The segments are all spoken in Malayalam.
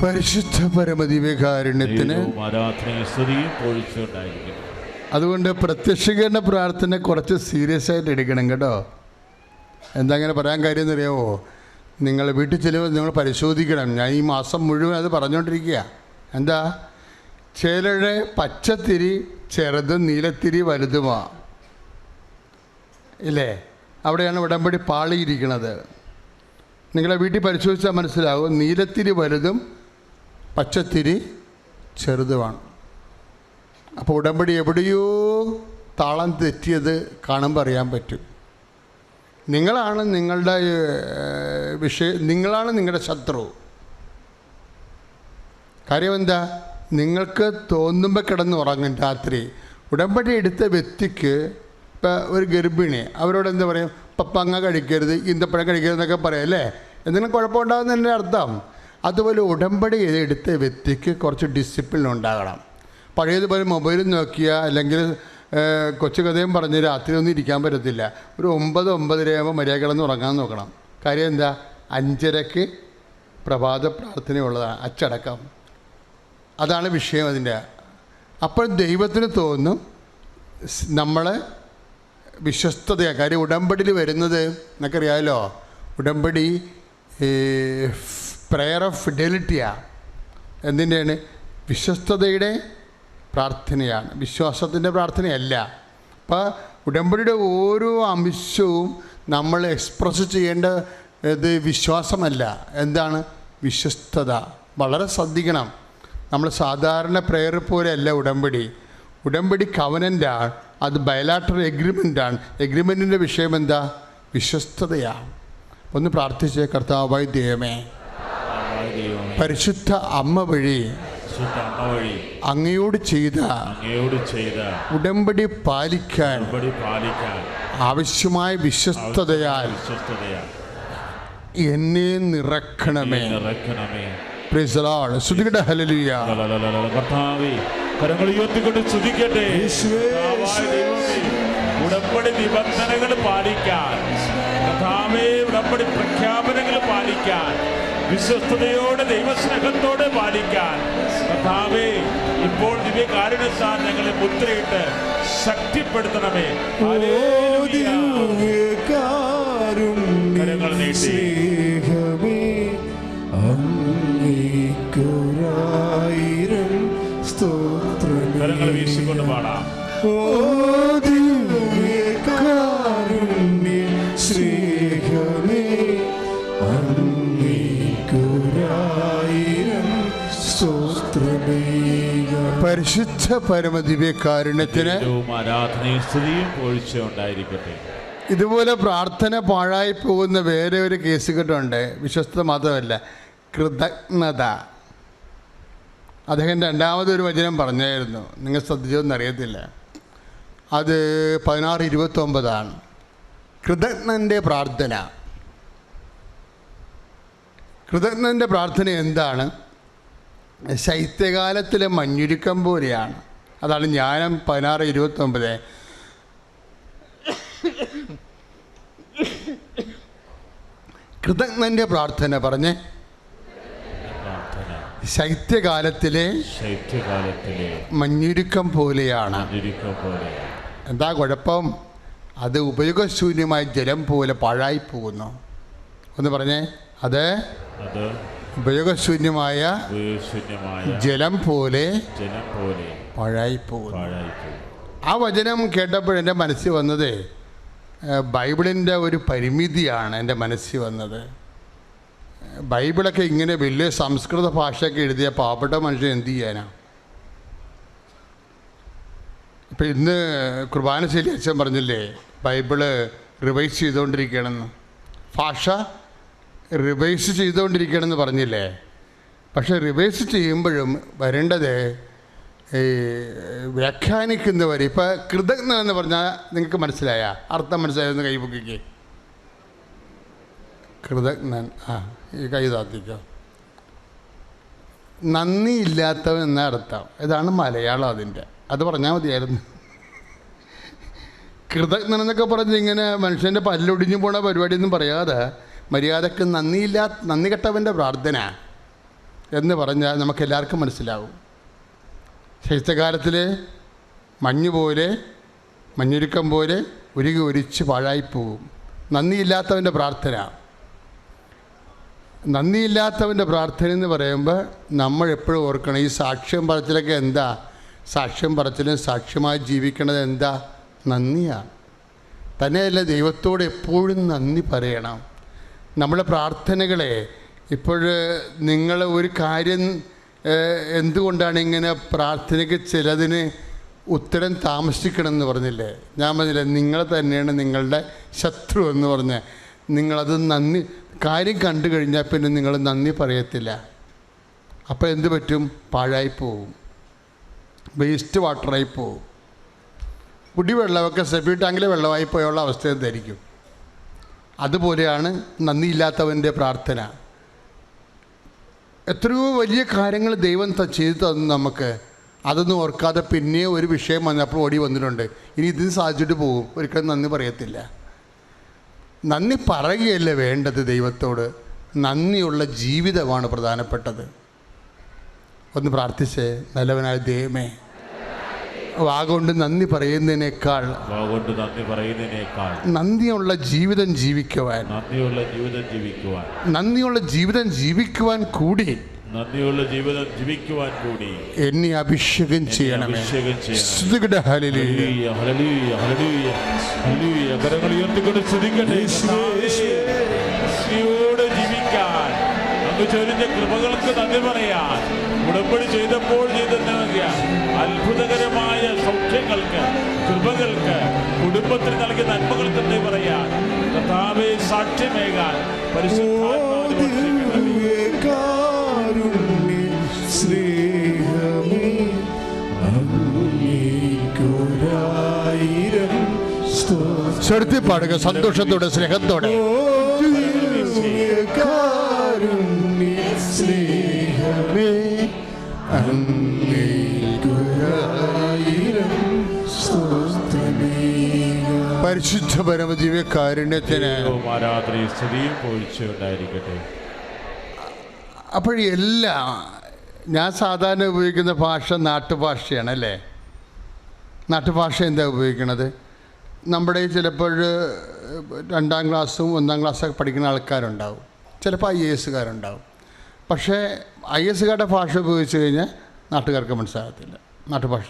പരിശുദ്ധ പരമദിവ്യകാരുണ്യത്തിന് അതുകൊണ്ട് പ്രത്യക്ഷീകരണ പ്രാർത്ഥന കുറച്ച് സീരിയസ് ആയിട്ട് എടുക്കണം കേട്ടോ. എന്താ അങ്ങനെ പറയാൻ കാര്യം എന്നറിയാമോ? നിങ്ങൾ വീട്ടിൽ ചെല്ലുമ്പോൾ നിങ്ങൾ പരിശോധിക്കണം. ഞാൻ ഈ മാസം മുഴുവൻ അത് പറഞ്ഞുകൊണ്ടിരിക്കുക. എന്താ? ചിലരുടെ പച്ചത്തിരി ചെറുതും നീലത്തിരി വലുതുമാ ഇല്ലേ? അവിടെയാണ് ഉടമ്പടി പാളിയിരിക്കുന്നത്. നിങ്ങളെ വീട്ടിൽ പരിശോധിച്ചാൽ മനസ്സിലാവും. നീലത്തിരി വലുതും പച്ചത്തിരി ചെറുതുമാണ്. അപ്പോൾ ഉടമ്പടി എവിടെയോ താളം തെറ്റിയത് കാണുമ്പോൾ അറിയാൻ പറ്റും. നിങ്ങളാണ് നിങ്ങളുടെ നിങ്ങളാണ് നിങ്ങളുടെ ശത്രു. കാര്യം എന്താ? നിങ്ങൾക്ക് തോന്നുമ്പോൾ കിടന്ന് ഉറങ്ങും രാത്രി. ഉടമ്പടി എടുത്ത വ്യക്തിക്ക് ഇപ്പം ഒരു ഗർഭിണി, അവരോട് എന്താ പറയും? പപ്പങ്ങ കഴിക്കരുത്, ഈന്തപ്പഴം കഴിക്കരുത് എന്നൊക്കെ പറയാം അല്ലേ? എന്തെങ്കിലും കുഴപ്പമുണ്ടാകുന്നതിൻ്റെ അർത്ഥം. അതുപോലെ ഉടമ്പടി എടുത്ത വ്യക്തിക്ക് കുറച്ച് ഡിസിപ്ലിൻ ഉണ്ടാകണം. പഴയതുപോലെ മൊബൈൽ നോക്കിയാൽ അല്ലെങ്കിൽ കൊച്ചു കഥയും പറഞ്ഞ് രാത്രി ഒന്നും ഇരിക്കാൻ പറ്റത്തില്ല. ഒരു 9-9:30 ആകുമ്പോൾ മര്യാദ കിടന്ന് ഉറങ്ങാൻ നോക്കണം. കാര്യം എന്താ? 5:30 പ്രഭാത പ്രാർത്ഥനയുള്ളതാണ്, അച്ചടക്കം. അതാണ് വിഷയം അതിൻ്റെ. അപ്പോൾ ദൈവത്തിന് തോന്നും നമ്മളെ വിശ്വസ്തതയാണ്. കാര്യം ഉടമ്പടിയിൽ വരുന്നത് എന്നൊക്കറിയാമല്ലോ. ഉടമ്പടി പ്രെയർ ഓഫ് ഫിഡലിറ്റിയാണ്. എന്തിൻ്റെയാണ്? വിശ്വസ്തതയുടെ പ്രാർത്ഥനയാണ്, വിശ്വാസത്തിൻ്റെ പ്രാർത്ഥനയല്ല. അപ്പോൾ ഉടമ്പടിയുടെ ഓരോ അംശവും നമ്മൾ എക്സ്പ്രസ് ചെയ്യേണ്ട ഇത് വിശ്വാസമല്ല. എന്താണ്? വിശ്വസ്തത. വളരെ ശ്രദ്ധിക്കണം. നമ്മൾ സാധാരണ പ്രെയർ പോലെയല്ല ഉടമ്പടി. ഉടമ്പടി കവനൻ്റാണ്, അത് ബയലാറ്ററൽ എഗ്രിമെൻ്റാണ്. എഗ്രിമെൻറ്റിൻ്റെ വിഷയം എന്താ? വിശ്വസ്തതയാണ്. ഒന്ന് പ്രാർത്ഥിച്ചേ. കർത്താവായ ദൈവമേ, പരിശുദ്ധ അമ്മ വഴി അങ്ങയോട് ചെയ്ത ഉടമ്പടി പാലിക്കാൻ ആവശ്യമായ വിശ്വസ്തതയാൽ എന്നെ നിറക്കണമേ. Praise the lord. സ്തുതിക്കട്ടെ. ഹല്ലേലൂയ. കർത്താവേ, കരങ്ങൾ ഉയർത്തിക്കൊണ്ട് സ്തുതിക്കട്ടെ. ഉടമ്പടി നിബന്ധനകൾ പാലിക്കാൻ, കർത്താവേ, ഉടമ്പടി പ്രഖ്യാപനങ്ങൾ പാലിക്കാൻ, വിശ്വസ്തയോടെ ദൈവസ്നേഹത്തോടെ പാലിക്കാൻ കർത്താവേ, ഇപ്പോൾ ദിവ്യകാരുണ്യത്താൽ ഞങ്ങളെ മുദ്രയിട്ട് ശക്തിപ്പെടുത്തണമേ. കരങ്ങൾ നീട്ടി കരങ്ങൾ വീശിക്കൊണ്ട് പാടാം. പരിശുദ്ധ പരമദിവ്യകാരുണ്യത്തിന് ആരാധനയും സ്തുതിയും പൊഴിച്ച ഉണ്ടായിരിക്കട്ടെ. ഇതുപോലെ പ്രാർത്ഥന പാഴായി പോകുന്ന വേറെ ഒരു കേസ് കെട്ടുണ്ട്. വിശ്വസ്തത മാത്രമല്ല, കൃതജ്ഞത. അദ്ദേഹം രണ്ടാമതൊരു വചനം പറഞ്ഞായിരുന്നു, നിങ്ങൾ ശ്രദ്ധിച്ചതെന്ന് അറിയത്തില്ല. അത് 16:29. കൃതജ്ഞൻ്റെ പ്രാർത്ഥന. കൃതജ്ഞൻ്റെ പ്രാർത്ഥന എന്താണ്? ശൈത്യകാലത്തിലെ മഞ്ഞുരുക്കം പോലെയാണ്. അതാണ് ജ്ഞാനം 16:29. കൃതജ്ഞൻ്റെ പ്രാർത്ഥന പറഞ്ഞേ. ശൈത്യകാലത്തിലെ മഞ്ഞുരുക്കം പോലെയാണ്. എന്താ കുഴപ്പം? അത് ഉപയോഗശൂന്യമായ ജലം പോലെ പാഴായി പോകുന്നു. ഒന്ന് പറഞ്ഞേ. അത് ഉപയോഗശൂന്യമായ ജലം പോലെ പാഴായി പോകുന്നു. ആ വചനം കേട്ടപ്പോൾ എൻ്റെ മനസ്സിൽ വന്നത് ബൈബിളിൻ്റെ ഒരു പരിമിതിയാണ് എൻ്റെ മനസ്സിൽ വന്നത്. ബൈബിളൊക്കെ ഇങ്ങനെ വലിയ സംസ്കൃത ഭാഷയൊക്കെ എഴുതിയ പാവപ്പെട്ട മനുഷ്യൻ എന്ത് ചെയ്യാനാണ്? ഇപ്പം ഇന്ന് കുർബാനശൈലി അച്ഛൻ പറഞ്ഞില്ലേ, ബൈബിള് റിവൈസ് ചെയ്തുകൊണ്ടിരിക്കുകയാണെന്ന്. ഭാഷ റിവൈസ് ചെയ്തുകൊണ്ടിരിക്കുകയാണെന്ന് പറഞ്ഞില്ലേ? പക്ഷെ റിവൈസ് ചെയ്യുമ്പോഴും വരേണ്ടത് വ്യാഖ്യാനിക്കുന്നവർ. ഇപ്പം കൃതജ്ഞ എന്ന് പറഞ്ഞാൽ നിങ്ങൾക്ക് മനസ്സിലായ അർത്ഥം? മനസ്സിലായെന്ന് കൈപൊക്കിക്ക്. കൃതജ്ഞൻ. ഈ കൈ താത്തിക്കോ. നന്ദിയില്ലാത്തവൻ എന്ന അർത്ഥം. ഇതാണ് മലയാളം അതിൻ്റെ. അത് പറഞ്ഞാൽ മതിയായിരുന്നു. കൃതജ്ഞൻ എന്നൊക്കെ പറഞ്ഞ് ഇങ്ങനെ മനുഷ്യൻ്റെ പല്ലൊടിഞ്ഞു പോണ പരിപാടിയൊന്നും പറയാതെ മര്യാദക്ക് നന്ദി കെട്ടവൻ്റെ പ്രാർത്ഥന. എന്ന് പറഞ്ഞാൽ നമുക്കെല്ലാവർക്കും മനസ്സിലാവും. ശൈത്യകാലത്തിൽ മഞ്ഞ് പോലെ, മഞ്ഞുരുക്കം പോലെ ഉരുകി ഒലിച്ച് പാഴായിപ്പോവും. നന്ദിയില്ലാത്തവൻ്റെ പ്രാർത്ഥന. നന്ദിയില്ലാത്തവൻ്റെ പ്രാർത്ഥന എന്ന് പറയുമ്പോൾ നമ്മൾ എപ്പോഴും ഓർക്കണം, ഈ സാക്ഷ്യം പറച്ചിലൊക്കെ എന്താ? സാക്ഷ്യം പറച്ചിലും സാക്ഷ്യമായി ജീവിക്കണത് എന്താ? നന്ദിയാണ്. തന്നെയല്ല, ദൈവത്തോട് എപ്പോഴും നന്ദി പറയണം. നമ്മുടെ പ്രാർത്ഥനകളെ ഇപ്പോൾ നിങ്ങൾ ഒരു കാര്യം എന്തുകൊണ്ടാണ് ഇങ്ങനെ പ്രാർത്ഥനയ്ക്ക് ചിലതിന് ഉത്തരം താമസിക്കണമെന്ന് പറഞ്ഞില്ലേ? ഞാൻ പറഞ്ഞില്ലേ, നിങ്ങൾ തന്നെയാണ് നിങ്ങളുടെ ശത്രു എന്ന് പറഞ്ഞ്. നിങ്ങളത് നന്ദി കാര്യം കണ്ടു കഴിഞ്ഞാൽ പിന്നെ നിങ്ങൾ നന്ദി പറയത്തില്ല. അപ്പോൾ എന്ത് പറ്റും? പാഴായിപ്പോവും, വേസ്റ്റ് വാട്ടറായി പോവും. കുടിവെള്ളമൊക്കെ സെപ്റ്റി ടാങ്കിലെ വെള്ളമായി പോയുള്ള അവസ്ഥ എന്തായിരിക്കും? അതുപോലെയാണ് നന്ദിയില്ലാത്തവൻ്റെ പ്രാർത്ഥന. എത്രയോ വലിയ കാര്യങ്ങൾ ദൈവം ചെയ്തു തന്നു നമുക്ക്. അതൊന്നും ഓർക്കാതെ പിന്നെ ഒരു വിഷയം വന്നപ്പോൾ ഓടി വന്നിട്ടുണ്ട്. ഇനി ഇതിന് സാധിച്ചിട്ട് പോകും, ഒരിക്കലും നന്ദി പറയത്തില്ല. നന്ദി പറയുകയല്ല വേണ്ടത് ദൈവത്തോട്, നന്ദിയുള്ള ജീവിതമാണ് പ്രധാനപ്പെട്ടത്. ഒന്ന് പ്രാർത്ഥിച്ചേ. നല്ലവനായ ദൈവമേ, വാഗോണ്ട് നന്ദി പറയുന്നതിനേക്കാൾ നന്ദിയുള്ള ജീവിതം ജീവിക്കുവാൻ, നന്ദിയുള്ള ജീവിതം ജീവിക്കുവാൻ കൂടി എന്നെ അഭിഷേകം ചെയ്യണമേ. ചൊരിഞ്ഞ കൃപകൾക്ക് നന്ദി പറയാൻ, ഉടമ്പടി ചെയ്തപ്പോൾ ചെയ്ത അത്ഭുതകരമായ സൗഖ്യങ്ങൾക്ക്, കൃപകൾക്ക്, കുടുംബത്തിന് നൽകിയ നന്മകൾക്ക് നന്ദി പറയാൻ, കർത്താവേ സാക്ഷ്യമേകാൻ ചെറുത്തി പാടുക സന്തോഷത്തോടെ, സ്നേഹത്തോടെ. പരിശുദ്ധ പരമദിവ്യകാരുണ്യത്തിന് അപ്പോഴെല്ലാം ഞാൻ സാധാരണ ഉപയോഗിക്കുന്ന ഭാഷ നാട്ടുഭാഷയാണ് അല്ലേ? നാട്ടുഭാഷ എന്താ ഉപയോഗിക്കണത്? നമ്മുടെ ചിലപ്പോൾ 2ാം ക്ലാസ്സും 1ാം ക്ലാസ്സൊക്കെ പഠിക്കുന്ന ആൾക്കാരുണ്ടാവും, ചിലപ്പോൾ IAS-കാരുണ്ടാവും. പക്ഷേ IAS-കാരുടെ ഭാഷ ഉപയോഗിച്ച് കഴിഞ്ഞാൽ നാട്ടുകാർക്ക് മനസ്സിലാകത്തില്ല, നാട്ടുഭാഷ.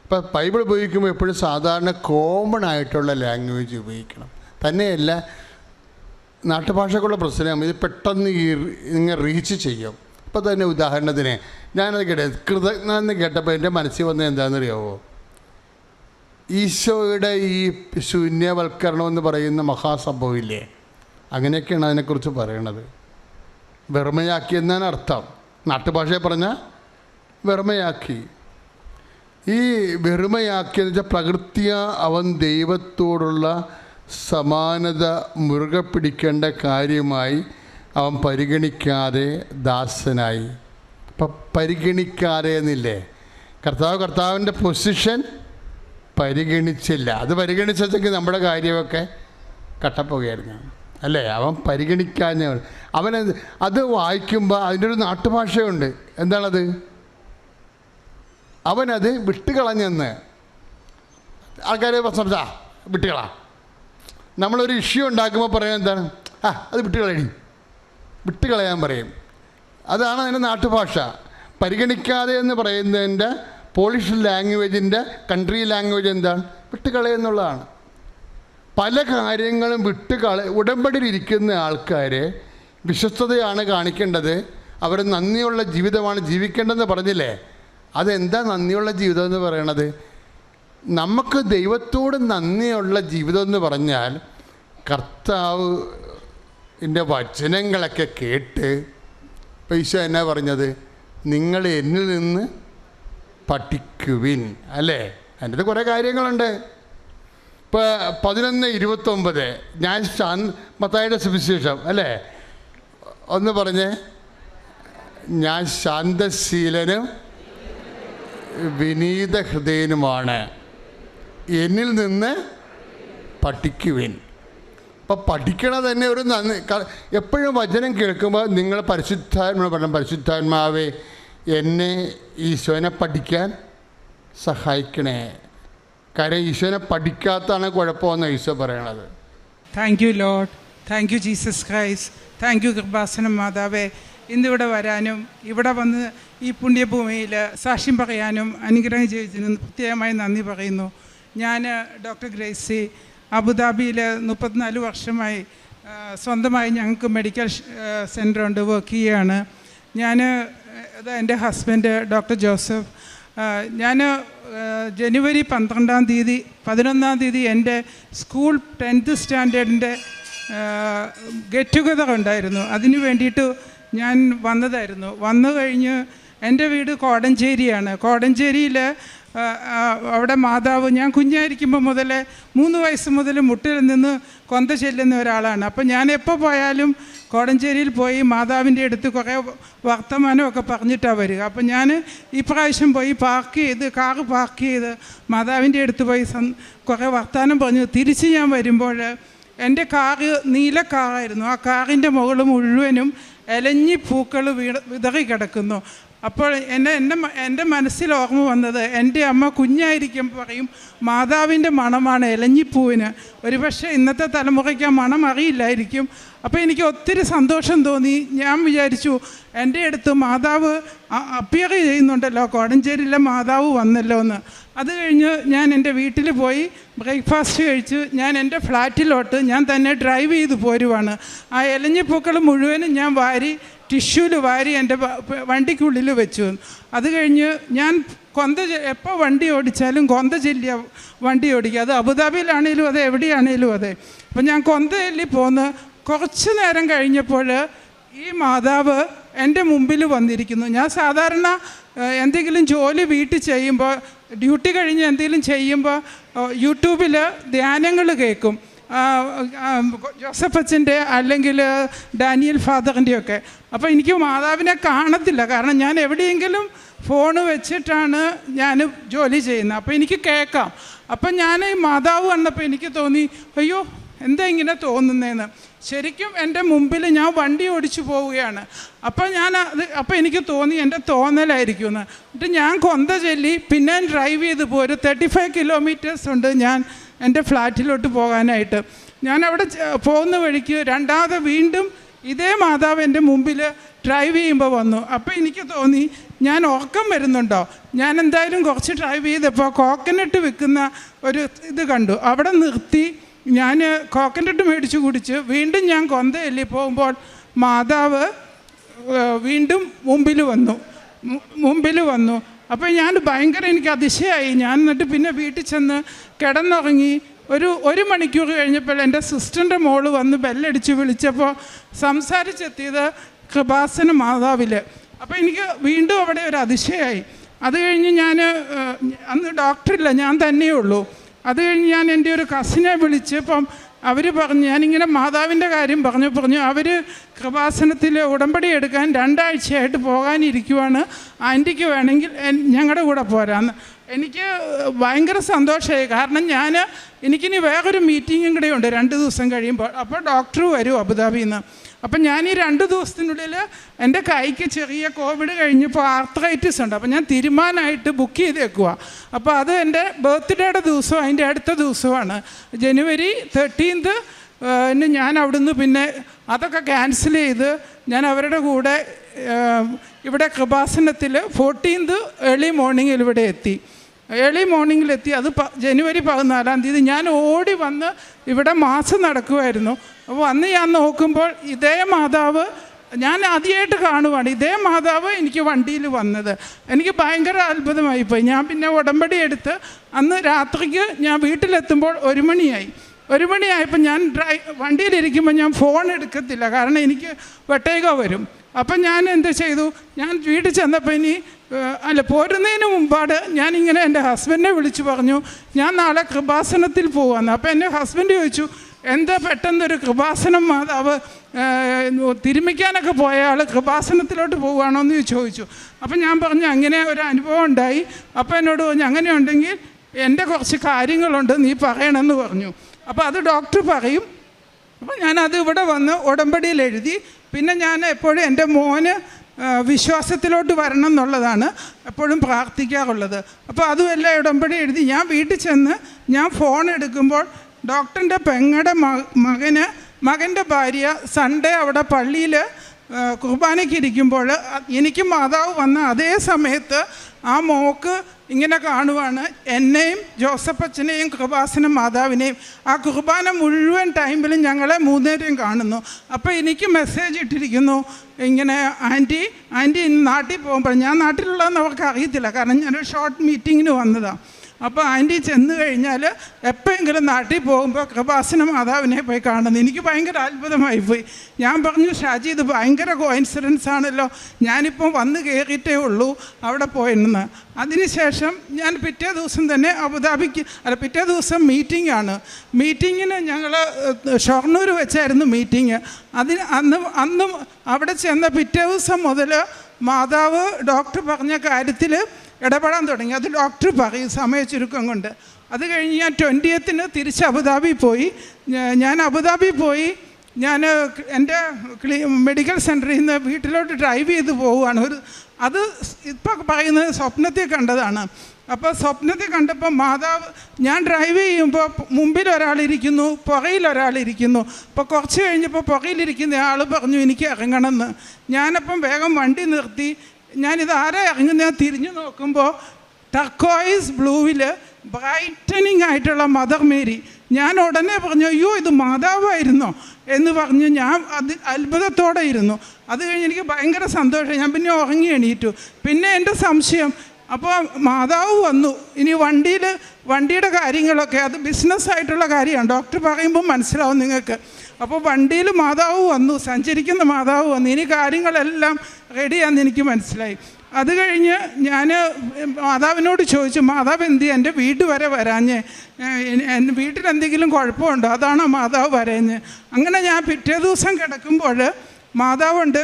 ഇപ്പോൾ ബൈബിൾ ഉപയോഗിക്കുമ്പോൾ എപ്പോഴും സാധാരണ കോമൺ ആയിട്ടുള്ള ലാംഗ്വേജ് ഉപയോഗിക്കണം. തന്നെയല്ല, നാട്ടുഭാഷക്കുള്ള പ്രശ്നം ഇത് പെട്ടെന്ന് ഇങ്ങനെ റീച്ച് ചെയ്യും. ഇപ്പോൾ തന്നെ ഉദാഹരണത്തിന് ഞാനത് കൃതജ്ഞത കേട്ടപ്പോൾ എൻ്റെ മനസ്സിൽ വന്നത് എന്താണെന്നറിയാവോ? ഈശോയുടെ ഈ ശൂന്യവൽക്കരണം എന്ന് പറയുന്ന മഹാസംഭവമില്ലേ, അങ്ങനെയൊക്കെയാണ് അതിനെക്കുറിച്ച് പറയണത്. വെറുമയാക്കി എന്നാണ് അർത്ഥം. നാട്ടുഭാഷയെ പറഞ്ഞാൽ വെറുമയാക്കി. ഈ വെറുമയാക്കിയെന്ന് വെച്ചാൽ പ്രകൃത്യ അവൻ ദൈവത്തോടുള്ള സമാനത മുറുകെ പിടിക്കേണ്ട കാര്യമായി അവൻ പരിഗണിക്കാതെ ദാസനായി. അപ്പം പരിഗണിക്കാതെ എന്നില്ലേ, കർത്താവിൻ്റെ പൊസിഷൻ പരിഗണിച്ചില്ല. അത് പരിഗണിച്ചെങ്കിൽ നമ്മുടെ കാര്യമൊക്കെ കട്ടപ്പോകുകയായിരുന്നു അല്ലേ? അവൻ പരിഗണിക്കാഞ്ഞ അത് വായിക്കുമ്പോൾ അതിൻ്റെ ഒരു നാട്ടുഭാഷയുണ്ട്. എന്താണത്? അവനത് വിട്ടുകളഞ്ഞെന്ന് ആൾക്കാരെ സംസാ വിട്ടുകളാ. നമ്മളൊരു ഇഷ്യൂ ഉണ്ടാക്കുമ്പോൾ പറയാൻ എന്താണ്? അത് വിട്ടുകളയാൻ പറയും. അതാണ് അതിൻ്റെ നാട്ടുഭാഷ. പരിഗണിക്കാതെ എന്ന് പറയുന്നതിൻ്റെ പോളിഷ് ലാംഗ്വേജിൻ്റെ കൺട്രി ലാംഗ്വേജ് എന്താണ്? വിട്ടുകളയെന്നുള്ളതാണ്. പല കാര്യങ്ങളും ഉടമ്പടിയിലിരിക്കുന്ന ആൾക്കാരെ വിശ്വസ്തതയാണ് കാണിക്കേണ്ടത്, അവർ നന്ദിയുള്ള ജീവിതമാണ് ജീവിക്കേണ്ടതെന്ന് പറഞ്ഞില്ലേ? അതെന്താ നന്ദിയുള്ള ജീവിതം എന്ന് പറയണത്? നമുക്ക് ദൈവത്തോട് നന്ദിയുള്ള ജീവിതം എന്ന് പറഞ്ഞാൽ കർത്താവിൻ്റെ വചനങ്ങളൊക്കെ കേട്ട് പൈസ എന്നാ പറഞ്ഞത്? നിങ്ങൾ എന്നിൽ നിന്ന് പഠിക്കുവിൻ അല്ലേ? അതിൻ്റെ കുറേ കാര്യങ്ങളുണ്ട്. ഇപ്പോൾ 11:29 ഞാൻ മത്തായിയുടെ സുവിശേഷം അല്ലേ, ഒന്ന് പറഞ്ഞേ. ഞാൻ ശാന്തശീലനും വിനീത ഹൃദയനുമാണ്, എന്നിൽ നിന്ന് പഠിക്കുവിൻ. അപ്പം പഠിക്കണത് തന്നെ ഒരു നന്ദി. എപ്പോഴും വചനം കേൾക്കുമ്പോൾ നിങ്ങൾ പരിശുദ്ധാത്മാവ് പറഞ്ഞ പരിശുദ്ധാത്മാവേ എന്നെ ഈശോനെ പഠിക്കാൻ സഹായിക്കണേ. കാര്യം ഈശോനെ പഠിക്കാത്തതാണ് കുഴപ്പമെന്ന് ഈശോ പറയണത്. Thank you lord, thank you Jesus Christ, thank you Kripasanam മാതാവേ. ഇന്നിവിടെ വരാനും ഇവിടെ വന്ന് ഈ പുണ്യഭൂമിയിൽ സാക്ഷ്യം പറയാനും അനുഗ്രഹം ചെയ്തതിനും പ്രത്യേകമായി നന്ദി പറയുന്നു. ഞാൻ ഡോക്ടർ ഗ്രേസി, അബുദാബിയിൽ 34 വർഷമായി സ്വന്തമായി ഞങ്ങൾക്ക് മെഡിക്കൽ സെൻ്ററുണ്ട്, വർക്ക് ചെയ്യുകയാണ്. ഞാൻ എൻ്റെ ഹസ്ബൻഡ് ഡോക്ടർ ജോസഫ്. ഞാൻ ജനുവരി 11 തീയതി എൻ്റെ സ്കൂൾ 10th സ്റ്റാൻഡേർഡിൻ്റെ ഗെറ്റ് ടുഗദർ ഉണ്ടായിരുന്നു. അതിന് വേണ്ടിയിട്ട് ഞാൻ വന്നതായിരുന്നു. വന്നു കഴിഞ്ഞ് എൻ്റെ വീട് കോടഞ്ചേരിയാണ്. കോടഞ്ചേരിയിൽ അവിടെ മാതാവ്, ഞാൻ കുഞ്ഞായിരിക്കുമ്പോൾ മുതലേ 3 വയസ്സ് മുതൽ മുട്ടിൽ നിന്ന് കൊന്ത ചെല്ലുന്ന ഒരാളാണ്. അപ്പം ഞാൻ എപ്പോൾ പോയാലും കോടഞ്ചേരിയിൽ പോയി മാതാവിൻ്റെ അടുത്ത് കുറേ വർത്തമാനമൊക്കെ പറഞ്ഞിട്ടാണ് വരിക. അപ്പം ഞാൻ ഈ പ്രാവശ്യം പോയി കാറ് പാർക്ക് ചെയ്ത് മാതാവിൻ്റെ അടുത്ത് പോയി കുറേ വർത്തമാനം പറഞ്ഞു. തിരിച്ച് ഞാൻ വരുമ്പോൾ എൻ്റെ കാറ് നീല കാറായിരുന്നു. ആ കാറിൻ്റെ മുകൾ മുഴുവനും ഇലഞ്ഞി പൂക്കൾ വിതറി കിടക്കുന്നു. അപ്പോൾ എൻ്റെ മനസ്സിൽ ഓർമ്മ വന്നത്, എൻ്റെ അമ്മ കുഞ്ഞായിരിക്കുമ്പോൾ പറയും മാതാവിൻ്റെ മണമാണ് ഇലഞ്ഞിപ്പൂവിന്. ഒരുപക്ഷെ ഇന്നത്തെ തലമുറയ്ക്ക് ആ മണം അറിയില്ലായിരിക്കും. അപ്പോൾ എനിക്ക് ഒത്തിരി സന്തോഷം തോന്നി. ഞാൻ വിചാരിച്ചു എൻ്റെ അടുത്ത് മാതാവ് അപ്പിയർ ചെയ്യുന്നുണ്ടല്ലോ, കോടഞ്ചേരിയിലെ മാതാവ് വന്നല്ലോ എന്ന്. അത് കഴിഞ്ഞ് ഞാൻ എൻ്റെ വീട്ടിൽ പോയി ബ്രേക്ക്ഫാസ്റ്റ് കഴിച്ച് ഞാൻ എൻ്റെ ഫ്ലാറ്റിലോട്ട് ഞാൻ തന്നെ ഡ്രൈവ് ചെയ്ത് പോരുവാണ്. ആ ഇലഞ്ഞിപ്പൂക്കൾ മുഴുവനും ഞാൻ ടിഷ്യൂല് വാരി എൻ്റെ വണ്ടിക്കുള്ളിൽ വെച്ചു. അത് കഴിഞ്ഞ് ഞാൻ എപ്പോൾ വണ്ടി ഓടിച്ചാലും കൊന്ത ചൊല്ലിയ വണ്ടി ഓടിക്കുക. അത് അബുദാബിയിലാണേലും അതെ, എവിടെയാണേലും അതെ. അപ്പം ഞാൻ കൊന്ത ചൊല്ലി പോന്ന് കുറച്ച് നേരം കഴിഞ്ഞപ്പോൾ ഈ മാതാവ് എൻ്റെ മുമ്പിൽ വന്നിരിക്കുന്നു. ഞാൻ സാധാരണ എന്തെങ്കിലും ജോലി വീട്ടിൽ ചെയ്യുമ്പോൾ, ഡ്യൂട്ടി കഴിഞ്ഞ് എന്തെങ്കിലും ചെയ്യുമ്പോൾ യൂട്യൂബിൽ ധ്യാനങ്ങൾ കേൾക്കും, ജോസഫ് അച്ഛൻ്റെ അല്ലെങ്കിൽ ഡാനിയൽ ഫാദറിൻ്റെയൊക്കെ. അപ്പോൾ എനിക്ക് മാതാവിനെ കാണത്തില്ല, കാരണം ഞാൻ എവിടെയെങ്കിലും ഫോണ് വെച്ചിട്ടാണ് ഞാൻ ജോലി ചെയ്യുന്നത്. അപ്പോൾ എനിക്ക് കേൾക്കാം. അപ്പം ഞാൻ ഈ മാതാവ് കണ്ടപ്പോൾ എനിക്ക് തോന്നി, അയ്യോ എന്താ ഇങ്ങനെ തോന്നുന്നതെന്ന്. ശരിക്കും എൻ്റെ മുമ്പിൽ ഞാൻ വണ്ടി ഓടിച്ചു പോവുകയാണ്. അപ്പോൾ എനിക്ക് തോന്നി എൻ്റെ തോന്നലായിരിക്കും എന്ന്. എന്നിട്ട് ഞാൻ കൊന്ത ചൊല്ലി പിന്നെ ഡ്രൈവ് ചെയ്ത് പോരും. 35 കിലോമീറ്റേഴ്സ് ഉണ്ട് ഞാൻ എൻ്റെ ഫ്ലാറ്റിലോട്ട് പോകാനായിട്ട്. ഞാൻ അവിടെ പോകുന്ന വഴിക്ക് രണ്ടാമത് വീണ്ടും ഇതേ മാതാവ് എൻ്റെ മുമ്പിൽ ഡ്രൈവ് ചെയ്യുമ്പോൾ വന്നു. അപ്പോൾ എനിക്ക് തോന്നി ഞാൻ ഉറക്കം വരുന്നുണ്ടോ. ഞാൻ എന്തായാലും കുറച്ച് ഡ്രൈവ് ചെയ്തപ്പോൾ കോക്കനട്ട് വിൽക്കുന്ന ഒരു ഇത് കണ്ടു. അവിടെ നിർത്തി ഞാൻ കോക്കനട്ട് മേടിച്ച് കുടിച്ച് വീണ്ടും ഞാൻ കൊന്തയല്ലി പോകുമ്പോൾ മാതാവ് വീണ്ടും മുമ്പിൽ വന്നു. അപ്പോൾ ഞാൻ എനിക്ക് അതിശയമായി. ഞാൻ എന്നിട്ട് പിന്നെ വീട്ടിൽ ചെന്ന് കിടന്നുറങ്ങി. ഒരു മണിക്കൂർ കഴിഞ്ഞപ്പോൾ എൻ്റെ സിസ്റ്ററിൻ്റെ മോള് വന്ന് ബെല്ലടിച്ച് വിളിച്ചപ്പോൾ സംസാരിച്ചെത്തിയത് കൃപാസന മാതാവിൽ. അപ്പോൾ എനിക്ക് വീണ്ടും അവിടെ ഒരു അതിശയമായി. അത് കഴിഞ്ഞ് ഞാൻ അന്ന് ഡോക്ടറില്ല, ഞാൻ തന്നെയുള്ളൂ. അത് കഴിഞ്ഞ് ഞാൻ എൻ്റെ ഒരു കസിനെ വിളിച്ചപ്പം അവർ പറഞ്ഞു, ഞാനിങ്ങനെ മാതാവിൻ്റെ കാര്യം പറഞ്ഞു അവർ കൃപാസനത്തിൽ ഉടമ്പടി എടുക്കാൻ 2 ആഴ്ചയായിട്ട് പോകാനിരിക്കുവാണ്, ആൻറ്റിക്ക് വേണമെങ്കിൽ ഞങ്ങളുടെ കൂടെ പോരാന്ന്. എനിക്ക് ഭയങ്കര സന്തോഷമായി. കാരണം എനിക്കിനി വേറൊരു മീറ്റിങ്ങും കൂടെ ഉണ്ട് 2 ദിവസം കഴിയുമ്പോൾ. അപ്പോൾ ഡോക്ടർ വരും അബുദാബിയിൽ നിന്ന്. അപ്പം ഞാൻ ഈ 2 ദിവസത്തിനുള്ളിൽ എൻ്റെ കൈക്ക് ചെറിയ കോവിഡ് കഴിഞ്ഞപ്പോൾ ആർത്രൈറ്റിസ് ഉണ്ട്. അപ്പോൾ ഞാൻ തീരുമാനമായിട്ട് ബുക്ക് ചെയ്തേക്കുക. അപ്പോൾ അത് എൻ്റെ ബർത്ത്ഡേയുടെ ദിവസം അതിൻ്റെ അടുത്ത ദിവസമാണ്, ജനുവരി 13th. ഞാൻ അവിടുന്ന് പിന്നെ അതൊക്കെ ക്യാൻസൽ ചെയ്ത് ഞാൻ അവരുടെ കൂടെ ഇവിടെ കൃപാസനത്തിൽ 14th ഏർലി മോർണിംഗിൽ ഇവിടെ എത്തി. അത് ജനുവരി 14 ഞാൻ ഓടി വന്ന് ഇവിടെ മാസം നടക്കുമായിരുന്നു. അപ്പോൾ അന്ന് ഞാൻ നോക്കുമ്പോൾ ഇതേ മാതാവ് ഞാൻ ആദ്യമായിട്ട് കാണുവാണ്. ഇതേ മാതാവ് എനിക്ക് വണ്ടിയിൽ വന്നത്. എനിക്ക് ഭയങ്കര അത്ഭുതമായിപ്പോയി. ഞാൻ പിന്നെ ഉടമ്പടി എടുത്ത് അന്ന് രാത്രിക്ക് ഞാൻ വീട്ടിലെത്തുമ്പോൾ 1 മണിയായി. 1 മണിയായപ്പോൾ ഞാൻ വണ്ടിയിലിരിക്കുമ്പോൾ ഞാൻ ഫോൺ എടുക്കത്തില്ല, കാരണം എനിക്ക് വെട്ടേക വരും. അപ്പം ഞാൻ എന്ത് ചെയ്തു, ഞാൻ വീട്ടിൽ ചെന്നപ്പോൾ പോരുന്നതിന് മുമ്പാട് ഞാനിങ്ങനെ എൻ്റെ ഹസ്ബൻഡിനെ വിളിച്ചു പറഞ്ഞു, ഞാൻ നാളെ കൃപാസനത്തിൽ പോവാന്ന്. അപ്പോൾ എൻ്റെ ഹസ്ബൻഡ് ചോദിച്ചു, എന്താ പെട്ടെന്നൊരു കൃപാസനം മാതാവ് തിരുമിക്കാനൊക്കെ പോയ ആൾ കൃപാസനത്തിലോട്ട് പോവുകയാണോ എന്ന് ചോദിച്ചു. അപ്പം ഞാൻ പറഞ്ഞു അങ്ങനെ ഒരു അനുഭവം ഉണ്ടായി. അപ്പോൾ എന്നോട് പറഞ്ഞു, അങ്ങനെ ഉണ്ടെങ്കിൽ എൻ്റെ കുറച്ച് കാര്യങ്ങളുണ്ട്, നീ പറയണമെന്ന് പറഞ്ഞു. അപ്പോൾ അത് ഡോക്ടർ പറയും, അപ്പോൾ ഞാനത് ഇവിടെ വന്ന് ഉടമ്പടിയിൽ എഴുതി. പിന്നെ ഞാൻ എപ്പോഴും എൻ്റെ മോന് വിശ്വാസത്തിലോട്ട് വരണം എന്നുള്ളതാണ് എപ്പോഴും പ്രാർത്ഥിക്കാറുള്ളത്. അപ്പോൾ അതുമെല്ലാം ഉടമ്പടി എഴുതി ഞാൻ വീട്ടിൽ ചെന്ന് ഞാൻ ഫോൺ എടുക്കുമ്പോൾ ഡോക്ടറിൻ്റെ പെങ്ങളുടെ മകൻ്റെ ഭാര്യ സൺഡേ അവിടെ പള്ളിയിൽ കുർബാനയ്ക്ക് ഇരിക്കുമ്പോൾ എനിക്ക് മാതാവ് വന്ന അതേ സമയത്ത് ആ മോക്ക് ഇങ്ങനെ കാണുവാണ് എന്നെയും ജോസഫച്ചനെയും കൃപാസന മാതാവിനെയും. ആ കുർബാന മുഴുവൻ ടൈമിലും ഞങ്ങളെ മൂന്നേരെയും കാണുന്നു. അപ്പോൾ എനിക്ക് മെസ്സേജ് ഇട്ടിരിക്കുന്നു ഇങ്ങനെ ആൻറ്റി നാട്ടിൽ പോകുമ്പോൾ, ഞാൻ നാട്ടിലുള്ളതെന്ന് അവർക്ക് അറിയത്തില്ല കാരണം ഞാനൊരു ഷോർട്ട് മീറ്റിങ്ങിന് വന്നതാണ്. അപ്പോൾ ആൻറ്റി ചെന്ന് കഴിഞ്ഞാൽ എപ്പോഴെങ്കിലും നാട്ടിൽ പോകുമ്പോൾ കൃപാസന മാതാവിനെ പോയി കാണുന്നു. എനിക്ക് ഭയങ്കര അത്ഭുതമായിപ്പോയി. ഞാൻ പറഞ്ഞു, ഷാജി ഇത് ഭയങ്കര കോയിൻസിഡൻസ് ആണല്ലോ, ഞാനിപ്പം വന്ന് കയറിയിട്ടേ ഉള്ളൂ അവിടെ പോയെന്ന്. അതിനുശേഷം ഞാൻ പിറ്റേ ദിവസം തന്നെ പിറ്റേ ദിവസം മീറ്റിംഗാണ്. മീറ്റിങ്ങിന് ഞങ്ങൾ ഷൊർണൂർ വെച്ചായിരുന്നു മീറ്റിംഗ്. അന്ന് അവിടെ ചെന്ന പിറ്റേ ദിവസം മുതൽ മാതാവ് ഡോക്ടർ പറഞ്ഞ കാര്യത്തിൽ ഇടപെടാൻ തുടങ്ങി. അത് ഡോക്ടർ പറയും സമയ ചുരുക്കം കൊണ്ട്. അത് കഴിഞ്ഞ് ഞാൻ 20th തിരിച്ച് അബുദാബി പോയി. ഞാൻ എൻ്റെ മെഡിക്കൽ സെൻറ്ററിൽ നിന്ന് വീട്ടിലോട്ട് ഡ്രൈവ് ചെയ്ത് പോവുകയാണ്. അത് ഇപ്പോൾ പറയുന്നത് സ്വപ്നത്തിൽ കണ്ടതാണ്. അപ്പോൾ സ്വപ്നത്തിൽ കണ്ടപ്പോൾ മാതാവ്, ഞാൻ ഡ്രൈവ് ചെയ്യുമ്പോൾ മുമ്പിൽ ഒരാളിരിക്കുന്നു, പുറയിൽ ഒരാളിരിക്കുന്നു. അപ്പോൾ കുറച്ച് കഴിഞ്ഞപ്പോൾ പുറയിലിരിക്കുന്ന ആൾ പറഞ്ഞു എനിക്ക് ഇറങ്ങണമെന്ന്. ഞാനപ്പം വേഗം വണ്ടി നിർത്തി. ഞാനിത് ആരാ ഇറങ്ങുന്നത് തിരിഞ്ഞു നോക്കുമ്പോൾ ടർക്കോയിസ് ബ്ലൂവിൽ ബ്രൈറ്റനിങ് ആയിട്ടുള്ള മദർ മേരി. ഞാൻ ഉടനെ പറഞ്ഞു അയ്യോ ഇത് മാതാവായിരുന്നോ എന്ന് പറഞ്ഞ് ഞാൻ അത്ഭുതത്തോടെ ഇരുന്നു. അത് കഴിഞ്ഞ് എനിക്ക് ഭയങ്കര സന്തോഷം. ഞാൻ പിന്നെ ഉറങ്ങി എണീറ്റു. പിന്നെ എൻ്റെ സംശയം, അപ്പോൾ മാതാവ് വന്നു. ഇനി വണ്ടിയുടെ കാര്യങ്ങളൊക്കെ അത് ബിസിനസ്സായിട്ടുള്ള കാര്യമാണ്, ഡോക്ടർ പറയുമ്പോൾ മനസ്സിലാവും നിങ്ങൾക്ക്. അപ്പോൾ വണ്ടിയിൽ മാതാവ് വന്നു, സഞ്ചരിക്കുന്ന മാതാവ് വന്നു. ഇനി കാര്യങ്ങളെല്ലാം റെഡിയാണെന്ന് എനിക്ക് മനസ്സിലായി. അത് കഴിഞ്ഞ് ഞാൻ മാതാവിനോട് ചോദിച്ചു, മാതാവ് എന്ത് എൻ്റെ വീട് വരെ വരാഞ്ഞ്, വീട്ടിലെന്തെങ്കിലും കുഴപ്പമുണ്ടോ, അതാണോ മാതാവ് വരഞ്ഞ്. അങ്ങനെ ഞാൻ പിറ്റേ ദിവസം കിടക്കുമ്പോൾ മാതാവുണ്ട്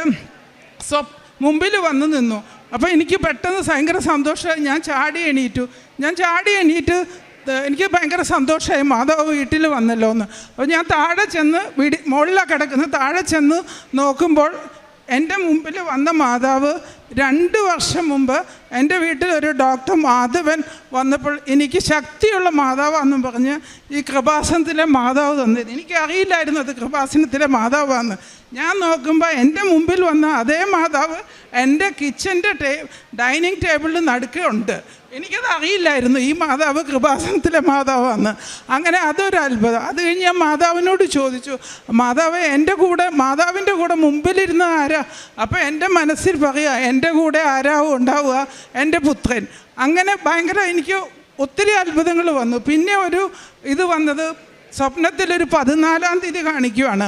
മുമ്പിൽ വന്ന് നിന്നു. അപ്പോൾ എനിക്ക് പെട്ടെന്ന് ഭയങ്കര സന്തോഷമായി. ഞാൻ ചാടി എണീറ്റ് എനിക്ക് ഭയങ്കര സന്തോഷമായി മാതാവ് വീട്ടിൽ വന്നല്ലോ എന്ന്. അപ്പോൾ ഞാൻ താഴെ ചെന്ന് മുകളിലാണ് കിടക്കുന്നത്. താഴെ ചെന്ന് നോക്കുമ്പോൾ എൻ്റെ മുമ്പിൽ വന്ന മാതാവ് 2 വർഷം മുമ്പ് എൻ്റെ വീട്ടിൽ ഒരു ഡോക്ടർ മാധവൻ വന്നപ്പോൾ എനിക്ക് ശക്തിയുള്ള മാതാവാണെന്നും പറഞ്ഞ് ഈ കൃപാസനത്തിലെ മാതാവ് തന്നത്. എനിക്കറിയില്ലായിരുന്നു അത് കൃപാസനത്തിലെ മാതാവാന്ന്. ഞാൻ നോക്കുമ്പോൾ എൻ്റെ മുമ്പിൽ വന്ന അതേ മാതാവ് എൻ്റെ കിച്ചൻ്റെ ഡൈനിങ് ടേബിളിൽ നടുക്കുണ്ട്. എനിക്കത് അറിയില്ലായിരുന്നു ഈ മാതാവ് കൃപാസനത്തിലെ മാതാവാന്ന്. അങ്ങനെ അതൊരു അത്ഭുതം. അത് കഴിഞ്ഞ് ഞാൻ മാതാവിനോട് ചോദിച്ചു, മാതാവിൻ്റെ കൂടെ മുമ്പിലിരുന്ന ആരാ? അപ്പോൾ എൻ്റെ മനസ്സിൽ പറയുക എൻ്റെ കൂടെ ആരാവും ഉണ്ടാവുക, എൻ്റെ പുത്രൻ. അങ്ങനെ ഭയങ്കര എനിക്ക് ഒത്തിരി അത്ഭുതങ്ങൾ വന്നു. പിന്നെ ഇത് വന്നത് സ്വപ്നത്തിലൊരു 14-ാം തീയതി കാണിക്കുവാണ്.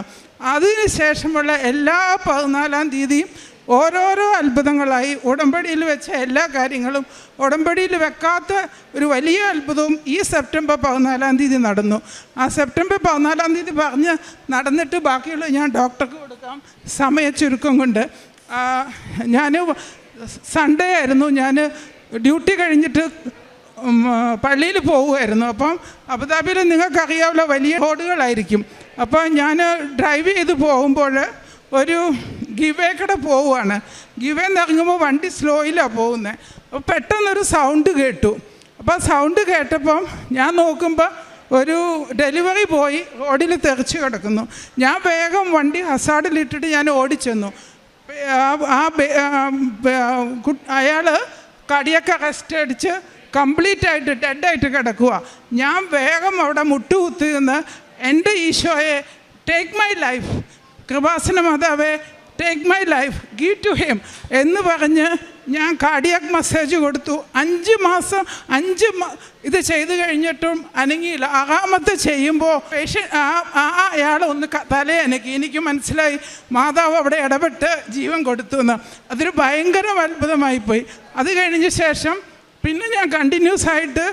അതിന് ശേഷമുള്ള എല്ലാ 14-ാം തീയതിയും ഓരോരോ അത്ഭുതങ്ങളായി. ഉടമ്പടിയിൽ വെച്ച എല്ലാ കാര്യങ്ങളും, ഉടമ്പടിയിൽ വെക്കാത്ത ഒരു വലിയ അത്ഭുതവും ഈ സെപ്റ്റംബർ 14-ാം തീയതി നടന്നു. ആ സെപ്റ്റംബർ 14-ാം തീയതി പറഞ്ഞ് നടന്നിട്ട് ബാക്കിയുള്ള ഞാൻ ഡോക്ടർക്ക് കൊടുക്കാം സമയ ചുരുക്കം കൊണ്ട്. ഞാൻ സൺഡേ ആയിരുന്നു, ഞാൻ ഡ്യൂട്ടി കഴിഞ്ഞിട്ട് പള്ളിയിൽ പോവുമായിരുന്നു. അപ്പം അബുദാബിയിൽ നിങ്ങൾക്കറിയാമല്ലോ വലിയ റോഡുകളായിരിക്കും. അപ്പോൾ ഞാൻ ഡ്രൈവ് ചെയ്ത് പോകുമ്പോൾ ഒരു ഗിവേ കൂടെ പോവുകയാണ്. ഗിവേന്ന് ഇറങ്ങുമ്പോൾ വണ്ടി സ്ലോയിലാണ് പോകുന്നത്. അപ്പോൾ പെട്ടെന്നൊരു സൗണ്ട് കേട്ടു. അപ്പോൾ സൗണ്ട് കേട്ടപ്പം ഞാൻ നോക്കുമ്പോൾ ഒരു ഡെലിവറി ബോയ് റോഡിൽ തെറിച്ച് കിടക്കുന്നു. ഞാൻ വേഗം വണ്ടി ഹസാർഡിലിട്ടിട്ട് ഞാൻ ഓടിച്ചെന്നു. അയാൾ കടിയൊക്കെ റെസ്റ്റ് അടിച്ച് കംപ്ലീറ്റ് ആയിട്ട് ഡെഡായിട്ട് കിടക്കുക. ഞാൻ വേഗം അവിടെ മുട്ടുകുത്തി നിന്ന് എൻ്റെ ഈശോയെ ടേക്ക് മൈ ലൈഫ്, കൃപാസന മാതാവേ take my life, give to him എന്ന് പറഞ്ഞ് ഞാൻ കാർഡിയാക് മസാജ് കൊടുത്തു. 5 മാസം ഇത് ചെയ്ത് കഴിഞ്ഞിട്ടും അനങ്ങിയില്ല. 6ാമത്തെ ചെയ്യുമ്പോൾ അയാളൊന്ന് തലയനക്കി. എനിക്ക് മനസ്സിലായി മാതാവ് അവിടെ ഇടപെട്ട് ജീവൻ കൊടുത്തു എന്ന്. അതൊരു ഭയങ്കര അത്ഭുതമായിപ്പോയി. അത് കഴിഞ്ഞ ശേഷം പിന്നെ ഞാൻ കണ്ടിന്യൂസ് ആയിട്ട്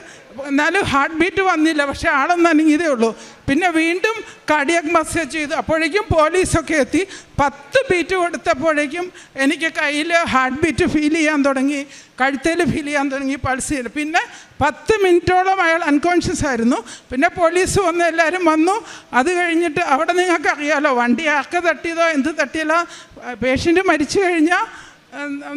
എന്നാലും ഹാർട്ട് ബീറ്റ് വന്നില്ല, പക്ഷേ ആളൊന്നും അനങ്ങിയതേ ഉള്ളൂ. പിന്നെ വീണ്ടും കാർഡിയാക് മസാജ് ചെയ്തു. അപ്പോഴേക്കും പോലീസൊക്കെ എത്തി. 10 ബീറ്റ് കൊടുത്തപ്പോഴേക്കും എനിക്ക് കയ്യിൽ ഹാർട്ട് ബീറ്റ് ഫീൽ ചെയ്യാൻ തുടങ്ങി, കഴുത്തേൽ ഫീൽ ചെയ്യാൻ തുടങ്ങി, പൾസ് ചെയ്തു. പിന്നെ 10 മിനിറ്റോളം അയാൾ അൺകോൺഷ്യസ് ആയിരുന്നു. പിന്നെ പോലീസ് വന്ന് എല്ലാവരും വന്നു. അത് കഴിഞ്ഞിട്ട് അവിടെ നിങ്ങൾക്കറിയാലോ, വണ്ടി ആർക്ക് തട്ടിയതോ എന്ത് തട്ടിയല്ലോ, പേഷ്യൻ്റ് മരിച്ചു കഴിഞ്ഞാൽ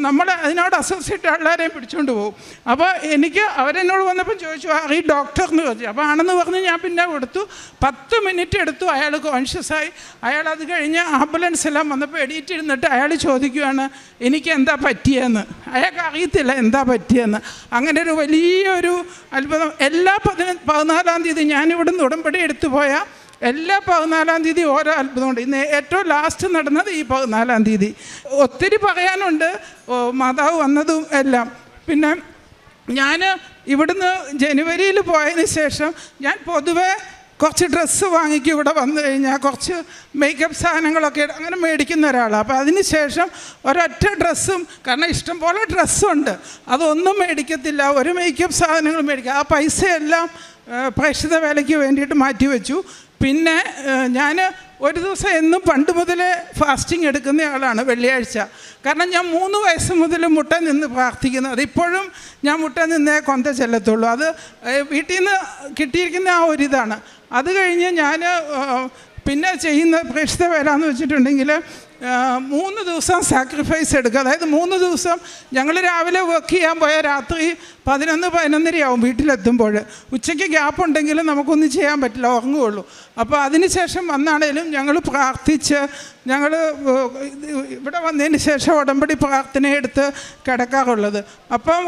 നമ്മൾ അതിനോട് അസോസിയേറ്റ് എല്ലാവരെയും പിടിച്ചുകൊണ്ട് പോകും. അപ്പോൾ എനിക്ക് അവരെന്നോട് വന്നപ്പോൾ ചോദിച്ചു, ഈ ഡോക്ടർ എന്ന് ചോദിച്ചു. അപ്പോൾ ആണെന്ന് പറഞ്ഞ് ഞാൻ പിന്നെ കൊടുത്തു. 10 മിനിറ്റ് എടുത്തു, അയാൾ കോൺഷ്യസായി. അയാൾ അത് കഴിഞ്ഞ് ആംബുലൻസ് എല്ലാം വന്നപ്പോൾ എണീറ്റിരുന്നിട്ട് അയാൾ ചോദിക്കുകയാണ് എനിക്ക് എന്താ പറ്റിയെന്ന്. അയാൾക്ക് അറിയത്തില്ല എന്താ പറ്റിയെന്ന്. അങ്ങനെ ഒരു വലിയൊരു അത്ഭുതം. എല്ലാ 14-ാം തീയതി ഞാനിവിടുന്ന് ഉടമ്പടി എടുത്തു പോയാൽ എല്ലാ 14-ാം തീയതി ഓരോ അത്ഭുതമുണ്ട്. ഇന്ന് ഏറ്റവും ലാസ്റ്റ് നടന്നത് ഈ 14-ാം തീയതി. ഒത്തിരി പറയാനുണ്ട്, മാതാവ് വന്നതും എല്ലാം. പിന്നെ ഞാൻ ഇവിടുന്ന് ജനുവരിയിൽ പോയതിന് ശേഷം ഞാൻ പൊതുവേ കുറച്ച് ഡ്രസ്സ് വാങ്ങിക്കും. ഇവിടെ വന്നു കഴിഞ്ഞാൽ കുറച്ച് മേക്കപ്പ് സാധനങ്ങളൊക്കെ അങ്ങനെ മേടിക്കുന്ന ഒരാളാണ്. അപ്പോൾ അതിന് ശേഷം ഒരൊറ്റ ഡ്രസ്സും, കാരണം ഇഷ്ടംപോലെ ഡ്രസ്സുണ്ട്, അതൊന്നും മേടിക്കത്തില്ല. ഒരു മേക്കപ്പ് സാധനങ്ങൾ മേടിക്കുക. ആ പൈസയെല്ലാം പ്രേക്ഷിത വേലയ്ക്ക് വേണ്ടിയിട്ട് മാറ്റി വെച്ചു. പിന്നെ ഞാൻ ഒരു ദിവസം എന്നും പണ്ട് മുതലേ ഫാസ്റ്റിംഗ് എടുക്കുന്ന ആളാണ്, വെള്ളിയാഴ്ച. കാരണം ഞാൻ 3 വയസ്സ് മുതൽ മുട്ട നിന്ന് പ്രാർത്ഥിക്കുന്നത്. ഇപ്പോഴും ഞാൻ മുട്ട നിന്നേ കൊന്ത ചെല്ലത്തുള്ളൂ. അത് വീട്ടിൽ നിന്ന് കിട്ടിയിരിക്കുന്ന ആ ഒരിതാണ്. അത് കഴിഞ്ഞ് ഞാൻ പിന്നെ ചെയ്യുന്ന പ്രേക്ഷിത വേല എന്ന് വെച്ചിട്ടുണ്ടെങ്കിൽ 3 ദിവസം സാക്രിഫൈസ് എടുക്കുക. അതായത് 3 ദിവസം ഞങ്ങൾ രാവിലെ വർക്ക് ചെയ്യാൻ പോയാൽ രാത്രി 11-11:30 വീട്ടിലെത്തുമ്പോൾ. ഉച്ചയ്ക്ക് ഗ്യാപ്പ് ഉണ്ടെങ്കിലും നമുക്കൊന്നും ചെയ്യാൻ പറ്റില്ല, ഉറങ്ങുകയുള്ളൂ. അപ്പോൾ അതിനുശേഷം വന്നാണേലും ഞങ്ങൾ പ്രാർത്ഥിച്ച് ഞങ്ങൾ ഇവിടെ വന്നതിന് ശേഷം ഉടമ്പടി പ്രാർത്ഥനയെടുത്ത് കിടക്കാറുള്ളത്. അപ്പം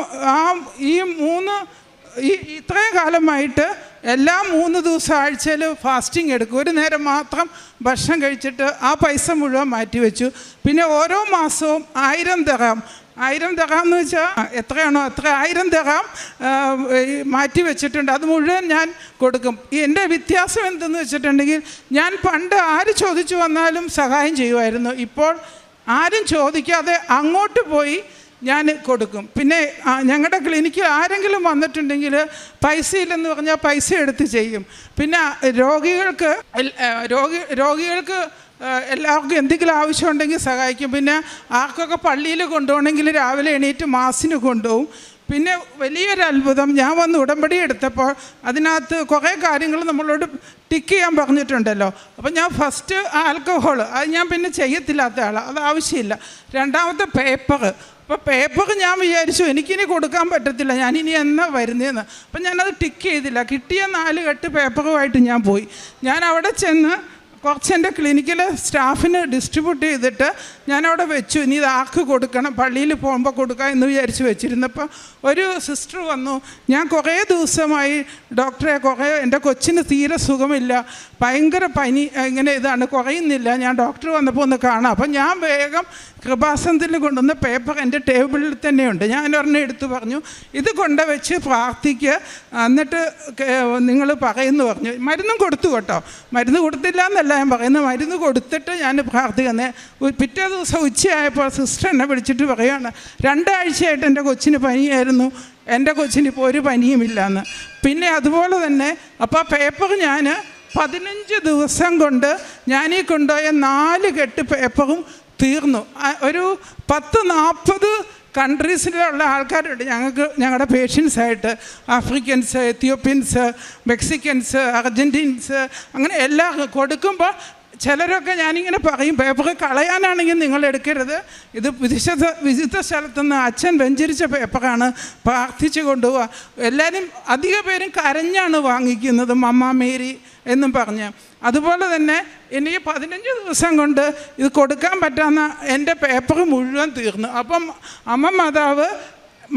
ഇത്രയും കാലമായിട്ട് എല്ലാ 3 ദിവസം ആഴ്ചയിൽ ഫാസ്റ്റിംഗ് എടുക്കും. ഒരു നേരം മാത്രം ഭക്ഷണം കഴിച്ചിട്ട് ആ പൈസ മുഴുവൻ മാറ്റിവെച്ചു. പിന്നെ ഓരോ മാസവും 1000 ദിർഹം എന്ന് വെച്ചാൽ എത്രയാണോ അത്ര 1000 ദിർഹം മാറ്റി വെച്ചിട്ടുണ്ട്. അത് മുഴുവൻ ഞാൻ കൊടുക്കും. എൻ്റെ വ്യത്യാസം എന്തെന്ന് വെച്ചിട്ടുണ്ടെങ്കിൽ, ഞാൻ പണ്ട് ആര് ചോദിച്ചു വന്നാലും സഹായം ചെയ്യുമായിരുന്നു. ഇപ്പോൾ ആരും ചോദിക്കാതെ അങ്ങോട്ട് പോയി ഞാൻ കൊടുക്കും. പിന്നെ ഞങ്ങളുടെ ക്ലിനിക്കിൽ ആരെങ്കിലും വന്നിട്ടുണ്ടെങ്കിൽ പൈസയില്ലെന്ന് പറഞ്ഞാൽ പൈസ എടുത്ത് ചെയ്യും. പിന്നെ രോഗികൾക്ക് എല്ലാവർക്കും എന്തെങ്കിലും ആവശ്യമുണ്ടെങ്കിൽ സഹായിക്കും. പിന്നെ ആർക്കൊക്കെ പള്ളിയിൽ കൊണ്ടുപോകണമെങ്കിൽ രാവിലെ എണീറ്റ് മാസിന് കൊണ്ടുപോകും. പിന്നെ വലിയൊരു അത്ഭുതം, ഞാൻ വന്ന് ഉടമ്പടി എടുത്തപ്പോൾ അതിനകത്ത് കുറേ കാര്യങ്ങൾ നമ്മളോട് ടിക്ക് ചെയ്യാൻ പറഞ്ഞിട്ടുണ്ടല്ലോ. അപ്പം ഞാൻ ഫസ്റ്റ് ആൽക്കഹോൾ അത് ഞാൻ പിന്നെ ചെയ്യത്തില്ലാത്ത ആളാണ്, അത് ആവശ്യമില്ല. രണ്ടാമത്തെ പേപ്പർ. അപ്പോൾ പേപ്പർ ഞാൻ വിചാരിച്ചു എനിക്കിനി കൊടുക്കാൻ പറ്റത്തില്ല, ഞാനിനി എന്നാ വരുന്നതെന്ന്. അപ്പം ഞാനത് ടിക്ക് ചെയ്തില്ല. കിട്ടിയ 4 കെട്ട് പേപ്പറുമായിട്ട് ഞാൻ പോയി. ഞാൻ അവിടെ ചെന്ന് കുറച്ച് എൻ്റെ ക്ലിനിക്കിലെ സ്റ്റാഫിന് ഡിസ്ട്രിബ്യൂട്ട് ചെയ്തിട്ട് ഞാനവിടെ വെച്ചു. ഇനി ഇത് ആർക്ക് കൊടുക്കണം, പള്ളിയിൽ പോകുമ്പോൾ കൊടുക്കാം എന്ന് വിചാരിച്ച് വെച്ചിരുന്നപ്പോൾ ഒരു സിസ്റ്റർ വന്നു. ഞാൻ കുറേ ദിവസമായി ഡോക്ടറെ, എൻ്റെ കൊച്ചിന് തീരെ സുഖമില്ല, ഭയങ്കര പനി, ഇങ്ങനെ ഇതാണ്, കുറയുന്നില്ല, ഞാൻ ഡോക്ടർ വന്നപ്പോൾ ഒന്ന് കാണാം. അപ്പം ഞാൻ വേഗം കൃപാസനത്തിൽ കൊണ്ടുവന്ന പേപ്പർ എൻ്റെ ടേബിളിൽ തന്നെയുണ്ട്. ഞാൻ ഒരെണ്ണം എടുത്തു പറഞ്ഞു, ഇത് കൊണ്ടുവച്ച് പ്രാർത്ഥിക്കുക, എന്നിട്ട് നിങ്ങൾ പറയുന്നു പറഞ്ഞു. മരുന്നും കൊടുത്തു കേട്ടോ, മരുന്ന് കൊടുത്തില്ല എന്നല്ല ഞാൻ പറയുന്നത്, മരുന്ന് കൊടുത്തിട്ട് ഞാൻ പ്രാർത്ഥിക്കുന്നത്. പിറ്റേ ദിവസം ഉച്ചയായപ്പോൾ സിസ്റ്റർ എന്നെ വിളിച്ചിട്ട് പറയുകയാണ്, 2 ആഴ്ചയായിട്ട് എൻ്റെ കൊച്ചിന് പനിയായിരുന്നു, എൻ്റെ കൊച്ചിനിപ്പോൾ ഒരു പനിയുമില്ല എന്ന്. പിന്നെ അതുപോലെ തന്നെ അപ്പോൾ ആ പേപ്പർ ഞാൻ 15 ദിവസം കൊണ്ട് ഞാനീ കൊണ്ടുപോയ 4 കെട്ട് പേപ്പറും തീർന്നു. ഒരു 10-40 കൺട്രീസിലുള്ള ആൾക്കാരുണ്ട് ഞങ്ങളുടെ പേഷ്യൻസായിട്ട്. ആഫ്രിക്കൻസ്, എത്യോപ്യൻസ്, മെക്സിക്കൻസ്, അർജൻറ്റീൻസ്, അങ്ങനെ എല്ലാം കൊടുക്കുമ്പോൾ ചിലരൊക്കെ ഞാനിങ്ങനെ പറയും, പേപ്പർ കളയാനാണെങ്കിൽ നിങ്ങൾ എടുക്കരുത്, ഇത് വിശുദ്ധ സ്ഥലത്തുനിന്ന് അച്ഛൻ വെഞ്ചരിച്ച പേപ്പറാണ്, പ്രാർത്ഥിച്ച് കൊണ്ടുപോവുക. എല്ലാവരും അധിക പേരും കരഞ്ഞാണ് വാങ്ങിക്കുന്നത്, മമ്മ മേരി എന്നും പറഞ്ഞ്. അതുപോലെ തന്നെ എനിക്ക് 15 ദിവസം കൊണ്ട് ഇത് കൊടുക്കാൻ പറ്റാവുന്ന എൻ്റെ പേപ്പർ മുഴുവൻ തീർന്നു. അപ്പം അമ്മ മാതാവ്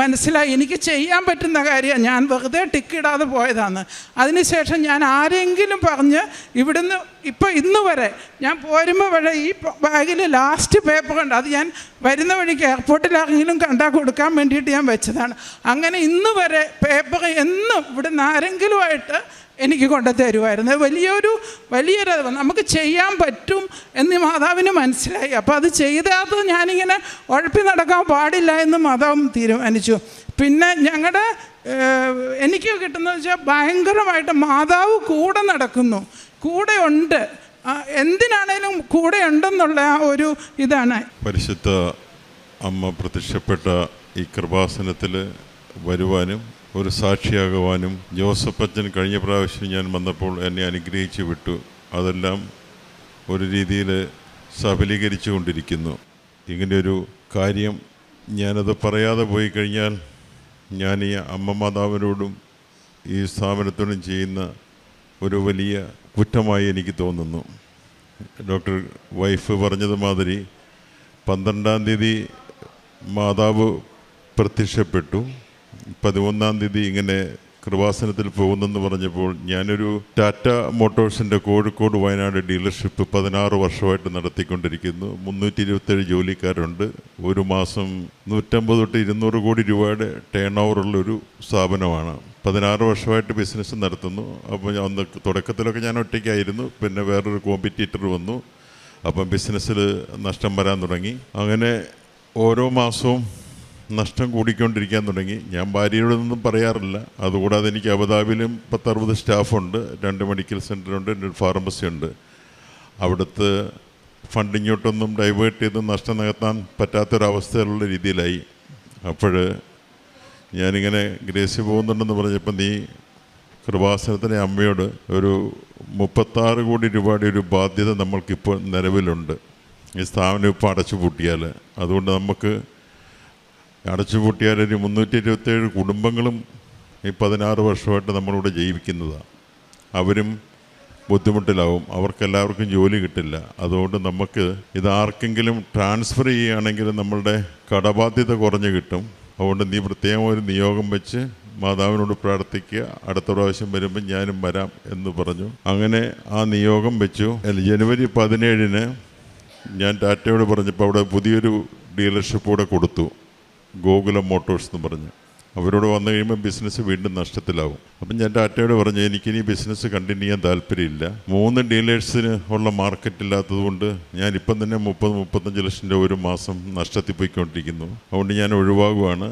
മനസ്സിലായി എനിക്ക് ചെയ്യാൻ പറ്റുന്ന കാര്യമാണ്, ഞാൻ വെറുതെ ടിക്കിടാതെ പോയതാണ്. അതിനുശേഷം ഞാൻ ആരെങ്കിലും പറഞ്ഞ് ഇവിടുന്ന് ഇപ്പോൾ ഇന്ന് വരെ ഞാൻ പോരുമ്പോൾ വരെ ഈ ബാഗിൽ ലാസ്റ്റ് പേപ്പറുണ്ട്, അത് ഞാൻ വരുന്ന വഴിക്ക് എയർപോർട്ടിലാണെങ്കിലും കണ്ടാൽ കൊടുക്കാൻ വേണ്ടിയിട്ട് ഞാൻ വെച്ചതാണ്. അങ്ങനെ ഇന്ന് വരെ പേപ്പർ എന്നും ഇവിടുന്ന് ആരെങ്കിലുമായിട്ട് എനിക്ക് കൊണ്ടു തരുമായിരുന്നു. വലിയൊരു നമുക്ക് ചെയ്യാൻ പറ്റും എന്ന് മാതാവിന് മനസ്സിലായി. അപ്പോൾ അത് ചെയ്താൽ ഞാനിങ്ങനെ ഉഴപ്പി നടക്കാൻ പാടില്ല എന്ന് മാതാവും തീരുമാനിച്ചു. പിന്നെ ഞങ്ങളുടെ എനിക്ക് കിട്ടുന്നത് വെച്ചാൽ ഭയങ്കരമായിട്ട് മാതാവ് കൂടെ നടക്കുന്നു, കൂടെ ഉണ്ട്, എന്തിനാണേലും കൂടെ ഉണ്ടെന്നുള്ള ആ ഒരു ഇതാണ്. പരിശുദ്ധ അമ്മ പ്രത്യക്ഷപ്പെട്ട ഈ കൃപാസനത്തിൽ വരുവാനും ഒരു സാക്ഷിയാകുവാനും ജോസഫ് അച്ഛൻ കഴിഞ്ഞ പ്രാവശ്യം ഞാൻ വന്നപ്പോൾ എന്നെ അനുഗ്രഹിച്ചു വിട്ടു. അതെല്ലാം ഒരു രീതിയിൽ സഫലീകരിച്ചു കൊണ്ടിരിക്കുന്നു. ഇങ്ങനെയൊരു കാര്യം ഞാനത് പറയാതെ പോയി കഴിഞ്ഞാൽ ഞാൻ ഈ അമ്മ മാതാവിനോടും ഈ സ്ഥാപനത്തോടും ചെയ്യുന്ന ഒരു വലിയ കുറ്റമായി എനിക്ക് തോന്നുന്നു. ഡോക്ടർ വൈഫ് പറഞ്ഞതുമാതിരി 12-ാം തീയതി മാതാവ് പ്രത്യക്ഷപ്പെട്ടു, 11-ാം തീയതി ഇങ്ങനെ കൃപാസനത്തിൽ പോകുന്നെന്ന് പറഞ്ഞപ്പോൾ ഞാനൊരു ടാറ്റ മോട്ടോഴ്സിൻ്റെ കോഴിക്കോട് വയനാട് ഡീലർഷിപ്പ് 16 വർഷമായിട്ട് നടത്തിക്കൊണ്ടിരിക്കുന്നു. 327 ജോലിക്കാരുണ്ട്. ഒരു മാസം 150 തൊട്ട് 200 കോടി രൂപയുടെ ടേൺ ഓവറുള്ളൊരു സ്ഥാപനമാണ്. 16 വർഷമായിട്ട് ബിസിനസ് നടത്തുന്നു. അപ്പോൾ അന്ന് തുടക്കത്തിലൊക്കെ ഞാൻ ഒറ്റയ്ക്കായിരുന്നു. പിന്നെ വേറൊരു കോമ്പറ്റീറ്റർ വന്നു. അപ്പം ബിസിനസ്സിൽ നഷ്ടം വരാൻ തുടങ്ങി. അങ്ങനെ ഓരോ മാസവും നഷ്ടം കൂടിക്കൊണ്ടിരിക്കാൻ തുടങ്ങി. ഞാൻ ഭാര്യയോടൊന്നും പറയാറില്ല. അതുകൂടാതെ എനിക്ക് അബുദാബിയിലും 10-60 സ്റ്റാഫുണ്ട്, 2 മെഡിക്കൽ സെൻ്ററുണ്ട്, 1 ഫാർമസി ഉണ്ട്. അവിടുത്തെ ഫണ്ടിങ്ങോട്ടൊന്നും ഡൈവേർട്ട് ചെയ്ത് നഷ്ടം നികത്താൻ പറ്റാത്തൊരവസ്ഥയിലുള്ള രീതിയിലായി. അപ്പോൾ ഞാനിങ്ങനെ ഗ്രേസി പോകുന്നുണ്ടെന്ന് പറഞ്ഞപ്പോൾ നീ കൃപാസനത്തിലെ അമ്മയോട് ഒരു 36 കോടി രൂപയുടെ ഒരു ബാധ്യത നമ്മൾക്കിപ്പോൾ നിലവിലുണ്ട്. ഈ സ്ഥാപനം ഇപ്പോൾ അടച്ചു പൂട്ടിയാൽ, അതുകൊണ്ട് നമുക്ക് അടച്ചുപൂട്ടിയാൽ ഒരു 327 കുടുംബങ്ങളും ഈ 16 വർഷമായിട്ട് നമ്മളിവിടെ ജീവിക്കുന്നതാണ്. അവരും ബുദ്ധിമുട്ടിലാവും, അവർക്കെല്ലാവർക്കും ജോലി കിട്ടില്ല. അതുകൊണ്ട് നമുക്ക് ഇതാർക്കെങ്കിലും ട്രാൻസ്ഫർ ചെയ്യുകയാണെങ്കിൽ നമ്മളുടെ കടബാധ്യത കുറഞ്ഞു കിട്ടും. അതുകൊണ്ട് നീ പ്രത്യേകം ഒരു നിയോഗം വെച്ച് മാതാവിനോട് പ്രാർത്ഥിക്കുക, അടുത്ത പ്രാവശ്യം വരുമ്പോൾ ഞാനും വരാം എന്ന് പറഞ്ഞു. അങ്ങനെ ആ നിയോഗം വെച്ചു. ജനുവരി 17-ന് ഞാൻ ടാറ്റയോട് പറഞ്ഞപ്പോൾ അവിടെ പുതിയൊരു ഡീലർഷിപ്പ് കൂടെ കൊടുത്തു, ഗോകുലം മോട്ടോഴ്സ് എന്ന് പറഞ്ഞ്. അവരോട് വന്നു കഴിയുമ്പോൾ ബിസിനസ് വീണ്ടും നഷ്ടത്തിലാവും. അപ്പം ഞാൻ ടാറ്റയോട് പറഞ്ഞു എനിക്കിനി ബിസിനസ് കണ്ടിന്യൂ ചെയ്യാൻ താല്പര്യമില്ല. 3 ഡീലേഴ്സിന് ഉള്ള മാർക്കറ്റ് ഇല്ലാത്തത് കൊണ്ട് ഞാനിപ്പം തന്നെ 30-35 ലക്ഷം രൂപ ഒരു മാസം നഷ്ടത്തിൽ പോയിക്കൊണ്ടിരിക്കുന്നു. അതുകൊണ്ട് ഞാൻ ഒഴിവാകുവാണ്.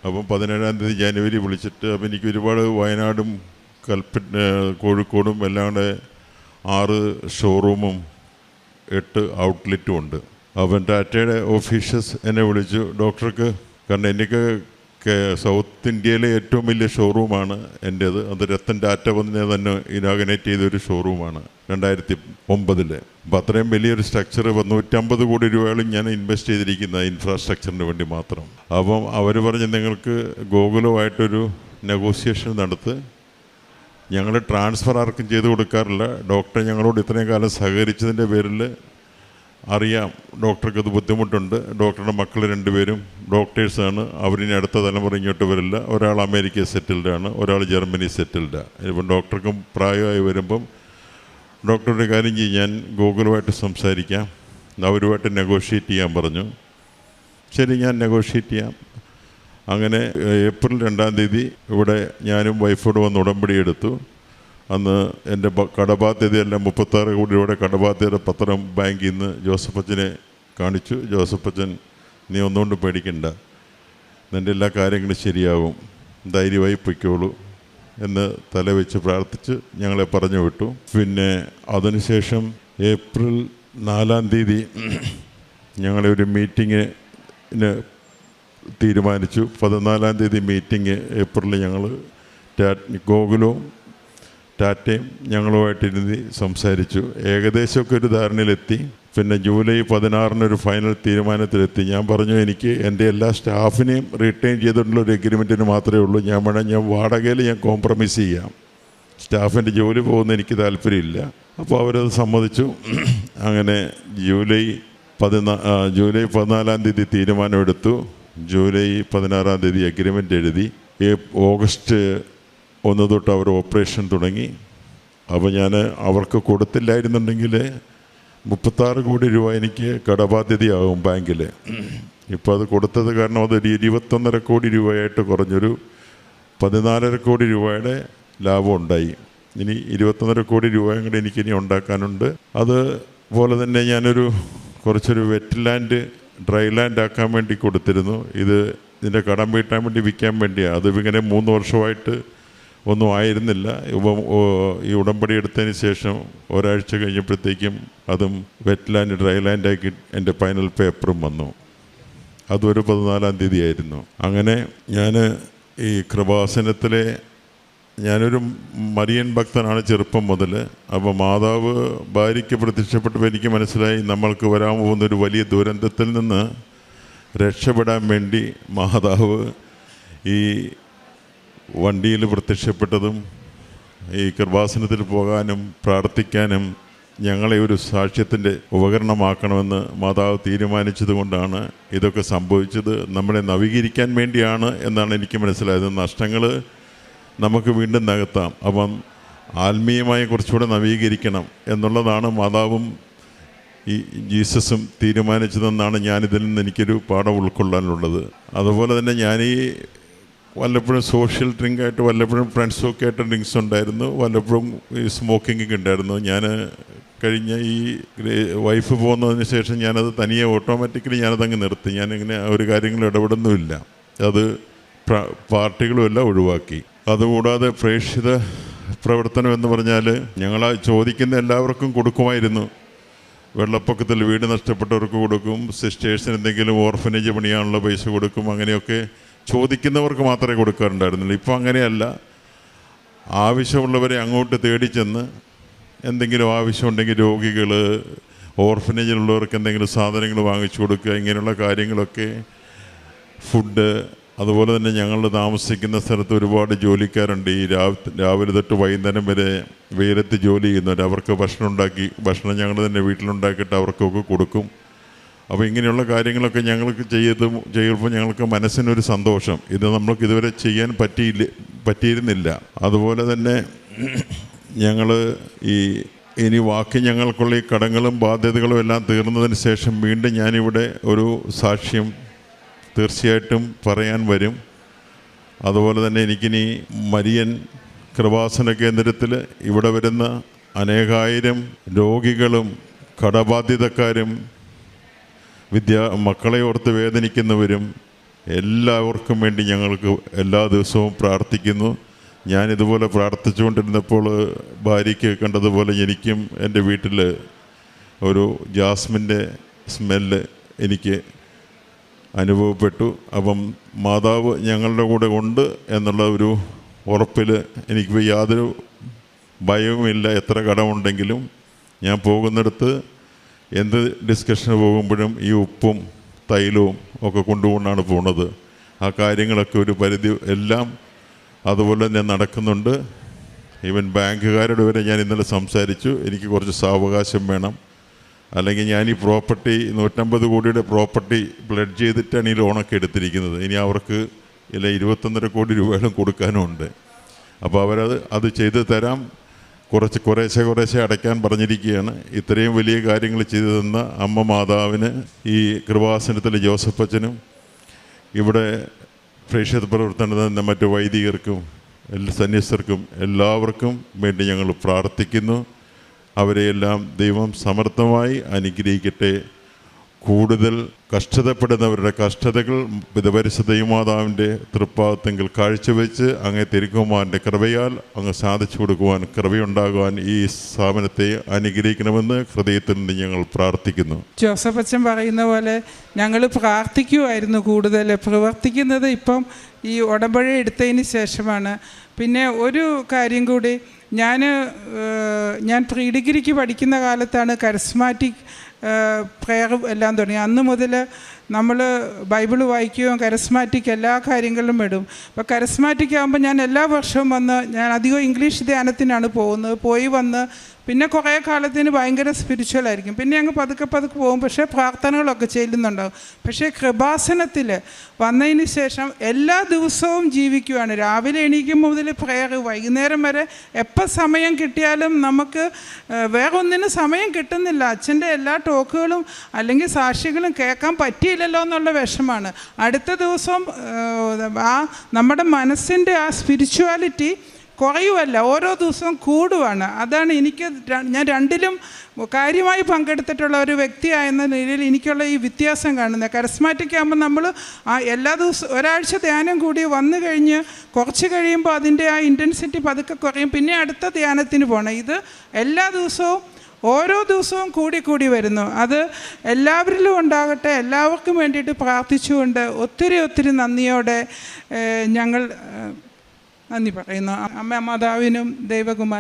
അപ്പം 17-ാം തീയതി ജനുവരി വിളിച്ചിട്ട് അപ്പം എനിക്ക് ഒരുപാട് വയനാടും കോഴിക്കോടും എല്ലാം കൂടെ 6 ഷോറൂമും 8 ഔട്ട്ലെറ്റും ഉണ്ട്. അപ്പം ടാറ്റയുടെ ഓഫീഷ്യസ് എന്നെ വിളിച്ചു, ഡോക്ടർക്ക്, കാരണം എനിക്ക് സൗത്ത് ഇന്ത്യയിലെ ഏറ്റവും വലിയ ഷോറൂമാണ് എൻ്റേത്. അത് രത്തൻ ടാറ്റ വന്ന് തന്നെ ഇനാഗുറേറ്റ് ചെയ്തൊരു ഷോറൂമാണ് 2009. അപ്പോൾ അത്രയും വലിയൊരു സ്ട്രക്ചർ 150 കോടി രൂപകളും ഞാൻ ഇൻവെസ്റ്റ് ചെയ്തിരിക്കുന്ന ഇൻഫ്രാസ്ട്രക്ചറിന് വേണ്ടി മാത്രം. അപ്പം അവർ പറഞ്ഞ് നിങ്ങൾക്ക് ഗോകുലമായിട്ടൊരു നെഗോസിയേഷൻ നടത്ത്, ഞങ്ങൾ ട്രാൻസ്ഫർ ആർക്കും ചെയ്ത് കൊടുക്കാറില്ല. ഡോക്ടർ ഞങ്ങളോട് ഇത്രയും കാലം സഹകരിച്ചതിൻ്റെ പേരിൽ അറിയാം ഡോക്ടർക്ക് അത് ബുദ്ധിമുട്ടുണ്ട്. ഡോക്ടറുടെ മക്കൾ 2 പേരും ഡോക്ടേഴ്സാണ്. അവരിനി അടുത്ത തലമുറ ഇങ്ങോട്ട് വരില്ല. ഒരാൾ അമേരിക്കയിൽ സെറ്റിൽഡാണ്, ഒരാൾ ജർമ്മനി സെറ്റിൽഡാണ്. ഇപ്പം ഡോക്ടർക്കും പ്രായമായി വരുമ്പം ഡോക്ടറുടെ കാര്യം ചെയ്യും, ഞാൻ ഗൂഗിളുമായിട്ട് സംസാരിക്കാം, അവരുമായിട്ട് നെഗോഷിയേറ്റ് ചെയ്യാൻ പറഞ്ഞു. ശരി, ഞാൻ നെഗോഷിയേറ്റ് ചെയ്യാം. അങ്ങനെ ഏപ്രിൽ 2-ാം തീയതി ഇവിടെ ഞാനും വൈഫോട് വന്ന് ഉടമ്പടി എടുത്തു. അന്ന് എൻ്റെ കടബാധ്യതയെല്ലാം 36 കോടി രൂപയുടെ കടബാധ്യതയുടെ പത്രം ബാങ്കിൽ നിന്ന് ജോസഫ് അച്ഛനെ കാണിച്ചു. ജോസഫ് അച്ഛൻ, നീ ഒന്നുകൊണ്ട് പേടിക്കണ്ട, നിൻ്റെ എല്ലാ കാര്യങ്ങളും ശരിയാകും, ധൈര്യമായി പൊയ്ക്കോളൂ എന്ന് തലവെച്ച് പ്രാർത്ഥിച്ച് ഞങ്ങളെ പറഞ്ഞു വിട്ടു. പിന്നെ അതിനുശേഷം ഏപ്രിൽ 4-ാം തീയതി ഞങ്ങളെ ഒരു മീറ്റിങ്ങിന് തീരുമാനിച്ചു. 14-ാം തീയതി മീറ്റിംഗ് ഏപ്രിലിൽ ഞങ്ങൾ ഗോകുലവും ടാറ്റയും ഞങ്ങളുമായിട്ടിരുന്ന് സംസാരിച്ചു. ഏകദേശമൊക്കെ ഒരു ധാരണയിലെത്തി. പിന്നെ ജൂലൈ 16-നൊരു ഫൈനൽ തീരുമാനത്തിലെത്തി. ഞാൻ പറഞ്ഞു എനിക്ക് എൻ്റെ എല്ലാ സ്റ്റാഫിനെയും റിട്ടേൺ ചെയ്തിട്ടുള്ളൊരു എഗ്രിമെൻറ്റിന് മാത്രമേ ഉള്ളൂ. ഞാൻ വാടകയിൽ ഞാൻ കോംപ്രമൈസ് ചെയ്യാം, സ്റ്റാഫിൻ്റെ ജോലി പോകുന്ന എനിക്ക് താല്പര്യമില്ല. അപ്പോൾ അവരത് സമ്മതിച്ചു. അങ്ങനെ ജൂലൈ 14-ാം തീയതി തീരുമാനമെടുത്തു. ജൂലൈ 16-ാം തീയതി എഗ്രിമെൻ്റ് എഴുതി. ഓഗസ്റ്റ് 1 തൊട്ട് അവർ ഓപ്പറേഷൻ തുടങ്ങി. അപ്പോൾ ഞാൻ അവർക്ക് കൊടുത്തില്ലായിരുന്നുണ്ടെങ്കിൽ 36 കോടി രൂപ എനിക്ക് കടബാധ്യതയാകും ബാങ്കിൽ. ഇപ്പോൾ അത് കൊടുത്തത് കാരണം അതൊരു 21.5 കോടി രൂപയായിട്ട് കുറഞ്ഞൊരു 14.5 കോടി രൂപയുടെ ലാഭം ഉണ്ടായി. ഇനി 21.5 കോടി രൂപയും കൂടെ എനിക്കിനി ഉണ്ടാക്കാനുണ്ട്. അതുപോലെ തന്നെ ഞാനൊരു കുറച്ചൊരു വെറ്റ് ലാൻഡ് ഡ്രൈ ലാൻഡ് ആക്കാൻ വേണ്ടി കൊടുത്തിരുന്നു. ഇത് ഇതിൻ്റെ കടം വീട്ടാൻ വേണ്ടി വിൽക്കാൻ വേണ്ടിയാണ്. അത് ഇങ്ങനെ 3 വർഷമായിട്ട് ഒന്നും ആയിരുന്നില്ല. ഈ ഉടമ്പടി എടുത്തതിന് ശേഷം ഒരാഴ്ച കഴിഞ്ഞപ്പോഴത്തേക്കും അതും വെറ്റ്ലാൻഡ് ഡ്രൈലാൻഡാക്കി എൻ്റെ ഫൈനൽ പേപ്പറും വന്നു. അതൊരു 14-ാം തീയതി ആയിരുന്നു. അങ്ങനെ ഞാൻ ഈ കൃപാസനത്തിലെ ഞാനൊരു മരിയൻ ഭക്തനാണ് ചെറുപ്പം മുതൽ. അപ്പോൾ മാതാവ് ഭാര്യയ്ക്ക് പ്രത്യക്ഷപ്പെട്ടപ്പോൾ എനിക്ക് മനസ്സിലായി നമ്മൾക്ക് വരാൻ പോകുന്നൊരു വലിയ ദുരന്തത്തിൽ നിന്ന് രക്ഷപ്പെടാൻ വേണ്ടി മാതാവ് ഈ വണ്ടിയിൽ പ്രത്യക്ഷപ്പെട്ടതും ഈ കൃപാസനത്തിൽ പോകാനും പ്രാർത്ഥിക്കാനും ഞങ്ങളെ ഒരു സാക്ഷ്യത്തിൻ്റെ ഉപകരണമാക്കണമെന്ന് മാതാവ് തീരുമാനിച്ചത് കൊണ്ടാണ് ഇതൊക്കെ സംഭവിച്ചത്. നമ്മളെ നവീകരിക്കാൻ വേണ്ടിയാണ് എന്നാണ് എനിക്ക് മനസ്സിലായത്. നഷ്ടങ്ങൾ നമുക്ക് വീണ്ടും നികത്താം, അപ്പം ആത്മീയമായി കുറച്ചുകൂടെ നവീകരിക്കണം എന്നുള്ളതാണ് മാതാവും ഈ ജീസസും തീരുമാനിച്ചതെന്നാണ് ഞാനിതിൽ നിന്ന് എനിക്കൊരു പാഠം ഉൾക്കൊള്ളാനുള്ളത്. അതുപോലെ തന്നെ ഞാൻ ഈ വല്ലപ്പോഴും സോഷ്യൽ ഡ്രിങ്കായിട്ട് വല്ലപ്പോഴും ഫ്രണ്ട്സൊക്കെ ആയിട്ട് ഡ്രിങ്ക്സ് ഉണ്ടായിരുന്നു, വല്ലപ്പോഴും ഈ സ്മോക്കിംഗ് ഉണ്ടായിരുന്നു. ഞാൻ കഴിഞ്ഞ ഈ വൈഫ് പോകുന്നതിന് ശേഷം ഞാനത് തനിയെ ഓട്ടോമാറ്റിക്കലി ഞാനതങ്ങ് നിർത്തി. ഞാനിങ്ങനെ ഒരു കാര്യങ്ങളും ഇടപെടുന്നുമില്ല. അത് പാർട്ടികളുമെല്ലാം ഒഴിവാക്കി. അതുകൂടാതെ പ്രേക്ഷിത പ്രവർത്തനം എന്ന് പറഞ്ഞാൽ ഞങ്ങൾ ചോദിക്കുന്ന എല്ലാവർക്കും കൊടുക്കുമായിരുന്നു. വെള്ളപ്പൊക്കത്തിൽ വീട് നഷ്ടപ്പെട്ടവർക്ക് കൊടുക്കും, സിസ്റ്റേഴ്സിന് എന്തെങ്കിലും ഓർഫനേജ് പണിയാനുള്ള പൈസ കൊടുക്കും. അങ്ങനെയൊക്കെ ചോദിക്കുന്നവർക്ക് മാത്രമേ കൊടുക്കാറുണ്ടായിരുന്നുള്ളൂ. ഇപ്പോൾ അങ്ങനെയല്ല, ആവശ്യമുള്ളവരെ അങ്ങോട്ട് തേടി ചെന്ന് എന്തെങ്കിലും ആവശ്യമുണ്ടെങ്കിൽ രോഗികൾ, ഓർഫനേജിലുള്ളവർക്ക് എന്തെങ്കിലും സാധനങ്ങൾ വാങ്ങിച്ചു കൊടുക്കുക, ഇങ്ങനെയുള്ള കാര്യങ്ങളൊക്കെ. ഫുഡ്, അതുപോലെ തന്നെ ഞങ്ങൾ താമസിക്കുന്ന സ്ഥലത്ത് ഒരുപാട് ജോലിക്കാരുണ്ട്. ഈ രാവിലെ തൊട്ട് വൈകുന്നേരം വരെ വെയിലത്ത് ജോലി ചെയ്യുന്നവർ. അവർക്ക് ഭക്ഷണം ഞങ്ങൾ തന്നെ വീട്ടിലുണ്ടാക്കിയിട്ട് അവർക്കൊക്കെ കൊടുക്കും. അപ്പോൾ ഇങ്ങനെയുള്ള കാര്യങ്ങളൊക്കെ ഞങ്ങൾക്ക് ചെയ്യുമ്പോൾ ഞങ്ങൾക്ക് മനസ്സിനൊരു സന്തോഷം. ഇത് നമ്മൾക്ക് ഇതുവരെ ചെയ്യാൻ പറ്റിയിരുന്നില്ല. അതുപോലെ തന്നെ ഞങ്ങൾ ഇനി ബാക്കി ഞങ്ങൾക്കുള്ള ഈ കടങ്ങളും ബാധ്യതകളും എല്ലാം തീർന്നതിന് ശേഷം വീണ്ടും ഞാനിവിടെ ഒരു സാക്ഷ്യം തീർച്ചയായിട്ടും പറയാൻ വരും. അതുപോലെ തന്നെ എനിക്കിനി മരിയൻ കൃപാസന കേന്ദ്രത്തിൽ ഇവിടെ വരുന്ന അനേകായിരം രോഗികളും കടബാധ്യതക്കാരും മക്കളെ ഓർത്ത് വേദനിക്കുന്നവരും എല്ലാവർക്കും വേണ്ടി ഞങ്ങൾക്ക് എല്ലാ ദിവസവും പ്രാർത്ഥിക്കുന്നു. ഞാനിതുപോലെ പ്രാർത്ഥിച്ചുകൊണ്ടിരുന്നപ്പോൾ ഭാര്യയ്ക്ക് കണ്ടതുപോലെ എനിക്കും എൻ്റെ വീട്ടിൽ ഒരു ജാസ്മിൻ്റെ സ്മെല്ല് എനിക്ക് അനുഭവപ്പെട്ടു. അപ്പം മാതാവ് ഞങ്ങളുടെ കൂടെ ഉണ്ട് എന്നുള്ള ഒരു ഉറപ്പിൽ എനിക്ക് യാതൊരു ഭയവുമില്ല. എത്ര കടമുണ്ടെങ്കിലും ഞാൻ പോകുന്നിടത്ത് എന്ത് ഡിസ്കഷന് പോകുമ്പോഴും ഈ ഉപ്പും തൈലവും ഒക്കെ കൊണ്ടുകൊണ്ടാണ് പോകുന്നത്. ആ കാര്യങ്ങളൊക്കെ ഒരു പരിധി എല്ലാം അതുപോലെ തന്നെ നടക്കുന്നുണ്ട്. ഈവൻ ബാങ്കുകാരുടെ വരെ ഞാൻ ഇന്നലെ സംസാരിച്ചു. എനിക്ക് കുറച്ച് സാവകാശം വേണം, അല്ലെങ്കിൽ ഞാൻ ഈ പ്രോപ്പർട്ടി 150 കോടിയുടെ പ്രോപ്പർട്ടി പ്ലെഡ്ജ് ചെയ്തിട്ടാണ് ഈ ലോണൊക്കെ എടുത്തിരിക്കുന്നത്. ഇനി അവർക്ക് 21.5 കോടി രൂപയോളം കൊടുക്കാനും ഉണ്ട്. അപ്പോൾ അത് ചെയ്ത് തരാം, കുറേശ്ശെ അടയ്ക്കാൻ പറഞ്ഞിരിക്കുകയാണ്. ഇത്രയും വലിയ കാര്യങ്ങൾ ചെയ്തു തന്ന അമ്മ മാതാവിന്, ഈ കൃപാസനത്തിലെ ജോസഫ് അച്ഛനും, ഇവിടെ പ്രേക്ഷിത പ്രവർത്തനം മറ്റു വൈദികർക്കും സന്യസ്തർക്കും എല്ലാവർക്കും വേണ്ടി ഞങ്ങൾ പ്രാർത്ഥിക്കുന്നു. അവരെയെല്ലാം ദൈവം സമർത്ഥമായി അനുഗ്രഹിക്കട്ടെ. കൂടുതൽ കഷ്ടതപ്പെടുന്നവരുടെ കഷ്ടതകൾ പരിശുദ്ധ ദൈവമാതാവിൻ്റെ തൃപ്പാദത്തെങ്കിൽ കാഴ്ചവെച്ച് അങ്ങേ തിരുക്കുമാരൻ്റെ കൃപയാൽ അങ്ങ് സാധിച്ചു കൊടുക്കുവാൻ, കൃപയുണ്ടാകുവാൻ ഈ സ്ഥാപനത്തെ അനുഗ്രഹിക്കണമെന്ന് ഹൃദയത്തിൽ നിന്ന് ഞങ്ങൾ പ്രാർത്ഥിക്കുന്നു. ജോസഫ് അച്ഛൻ പറയുന്ന പോലെ ഞങ്ങൾ പ്രാർത്ഥിക്കുമായിരുന്നു, കൂടുതൽ പ്രവർത്തിക്കുന്നത് ഇപ്പം ഈ ഉടമ്പടി എടുത്തതിന് ശേഷമാണ്. പിന്നെ ഒരു കാര്യം കൂടി, ഞാൻ പ്രീ ഡിഗ്രിക്ക് പഠിക്കുന്ന കാലത്താണ് കരസ്മാറ്റിക് പ്രെയർ എല്ലാം തുടങ്ങി. അന്ന് മുതൽ നമ്മൾ ബൈബിൾ വായിക്കുകയും കരസ്മാറ്റിക് എല്ലാ കാര്യങ്ങളിലും ഇടും. അപ്പോൾ കരസ്മാറ്റിക് ആകുമ്പോൾ ഞാൻ എല്ലാ വർഷവും ഞാൻ അധികം ഇംഗ്ലീഷ് ധ്യാനത്തിനാണ് പോകുന്നത്. പോയി വന്ന് പിന്നെ കുറേ കാലത്തിന് ഭയങ്കര സ്പിരിച്വലായിരിക്കും. പിന്നെ അങ്ങ് പതുക്കെ പോകും. പക്ഷേ പ്രാർത്ഥനകളൊക്കെ ചെല്ലുന്നുണ്ടാകും. പക്ഷേ കൃപാസനത്തിൽ വന്നതിന് ശേഷം എല്ലാ ദിവസവും ജീവിക്കുകയാണ്. രാവിലെ എണീക്കുമ്പോൾ മുതൽ പ്രെയർ, വൈകുന്നേരം വരെ എപ്പോൾ സമയം കിട്ടിയാലും നമുക്ക് വേറെ ഒന്നിനും സമയം കിട്ടുന്നില്ല. അച്ഛൻ്റെ എല്ലാ ടോക്കുകളും അല്ലെങ്കിൽ സാക്ഷികളും കേൾക്കാൻ പറ്റിയില്ലല്ലോ എന്നുള്ള വിഷമാണ്. അടുത്ത ദിവസം നമ്മുടെ മനസ്സിൻ്റെ ആ സ്പിരിച്വാലിറ്റി കുറയുമല്ല, ഓരോ ദിവസവും കൂടുവാണ്. അതാണ് ഞാൻ രണ്ടിലും കാര്യമായി പങ്കെടുത്തിട്ടുള്ള ഒരു വ്യക്തിയായെന്ന നിലയിൽ എനിക്കുള്ള ഈ വ്യത്യാസം കാണുന്നത്. കരസ്മാറ്റിക് ആകുമ്പോൾ നമ്മൾ എല്ലാ ദിവസവും ഒരാഴ്ച ധ്യാനം കൂടി വന്നു കഴിഞ്ഞ് കുറച്ച് കഴിയുമ്പോൾ അതിൻ്റെ ആ ഇൻറ്റൻസിറ്റി പതുക്കെ കുറയും, പിന്നെ അടുത്ത ധ്യാനത്തിന് പോകണം. ഇത് എല്ലാ ദിവസവും ഓരോ ദിവസവും കൂടി വരുന്നു. അത് എല്ലാവരിലും ഉണ്ടാകട്ടെ. എല്ലാവർക്കും വേണ്ടിയിട്ട് പ്രാർത്ഥിച്ചുകൊണ്ട് ഒത്തിരി നന്ദിയോടെ ഞങ്ങൾ നന്ദി പറയുന്നു. അമ്മ മാതാവിനും ദൈവകുമാരനും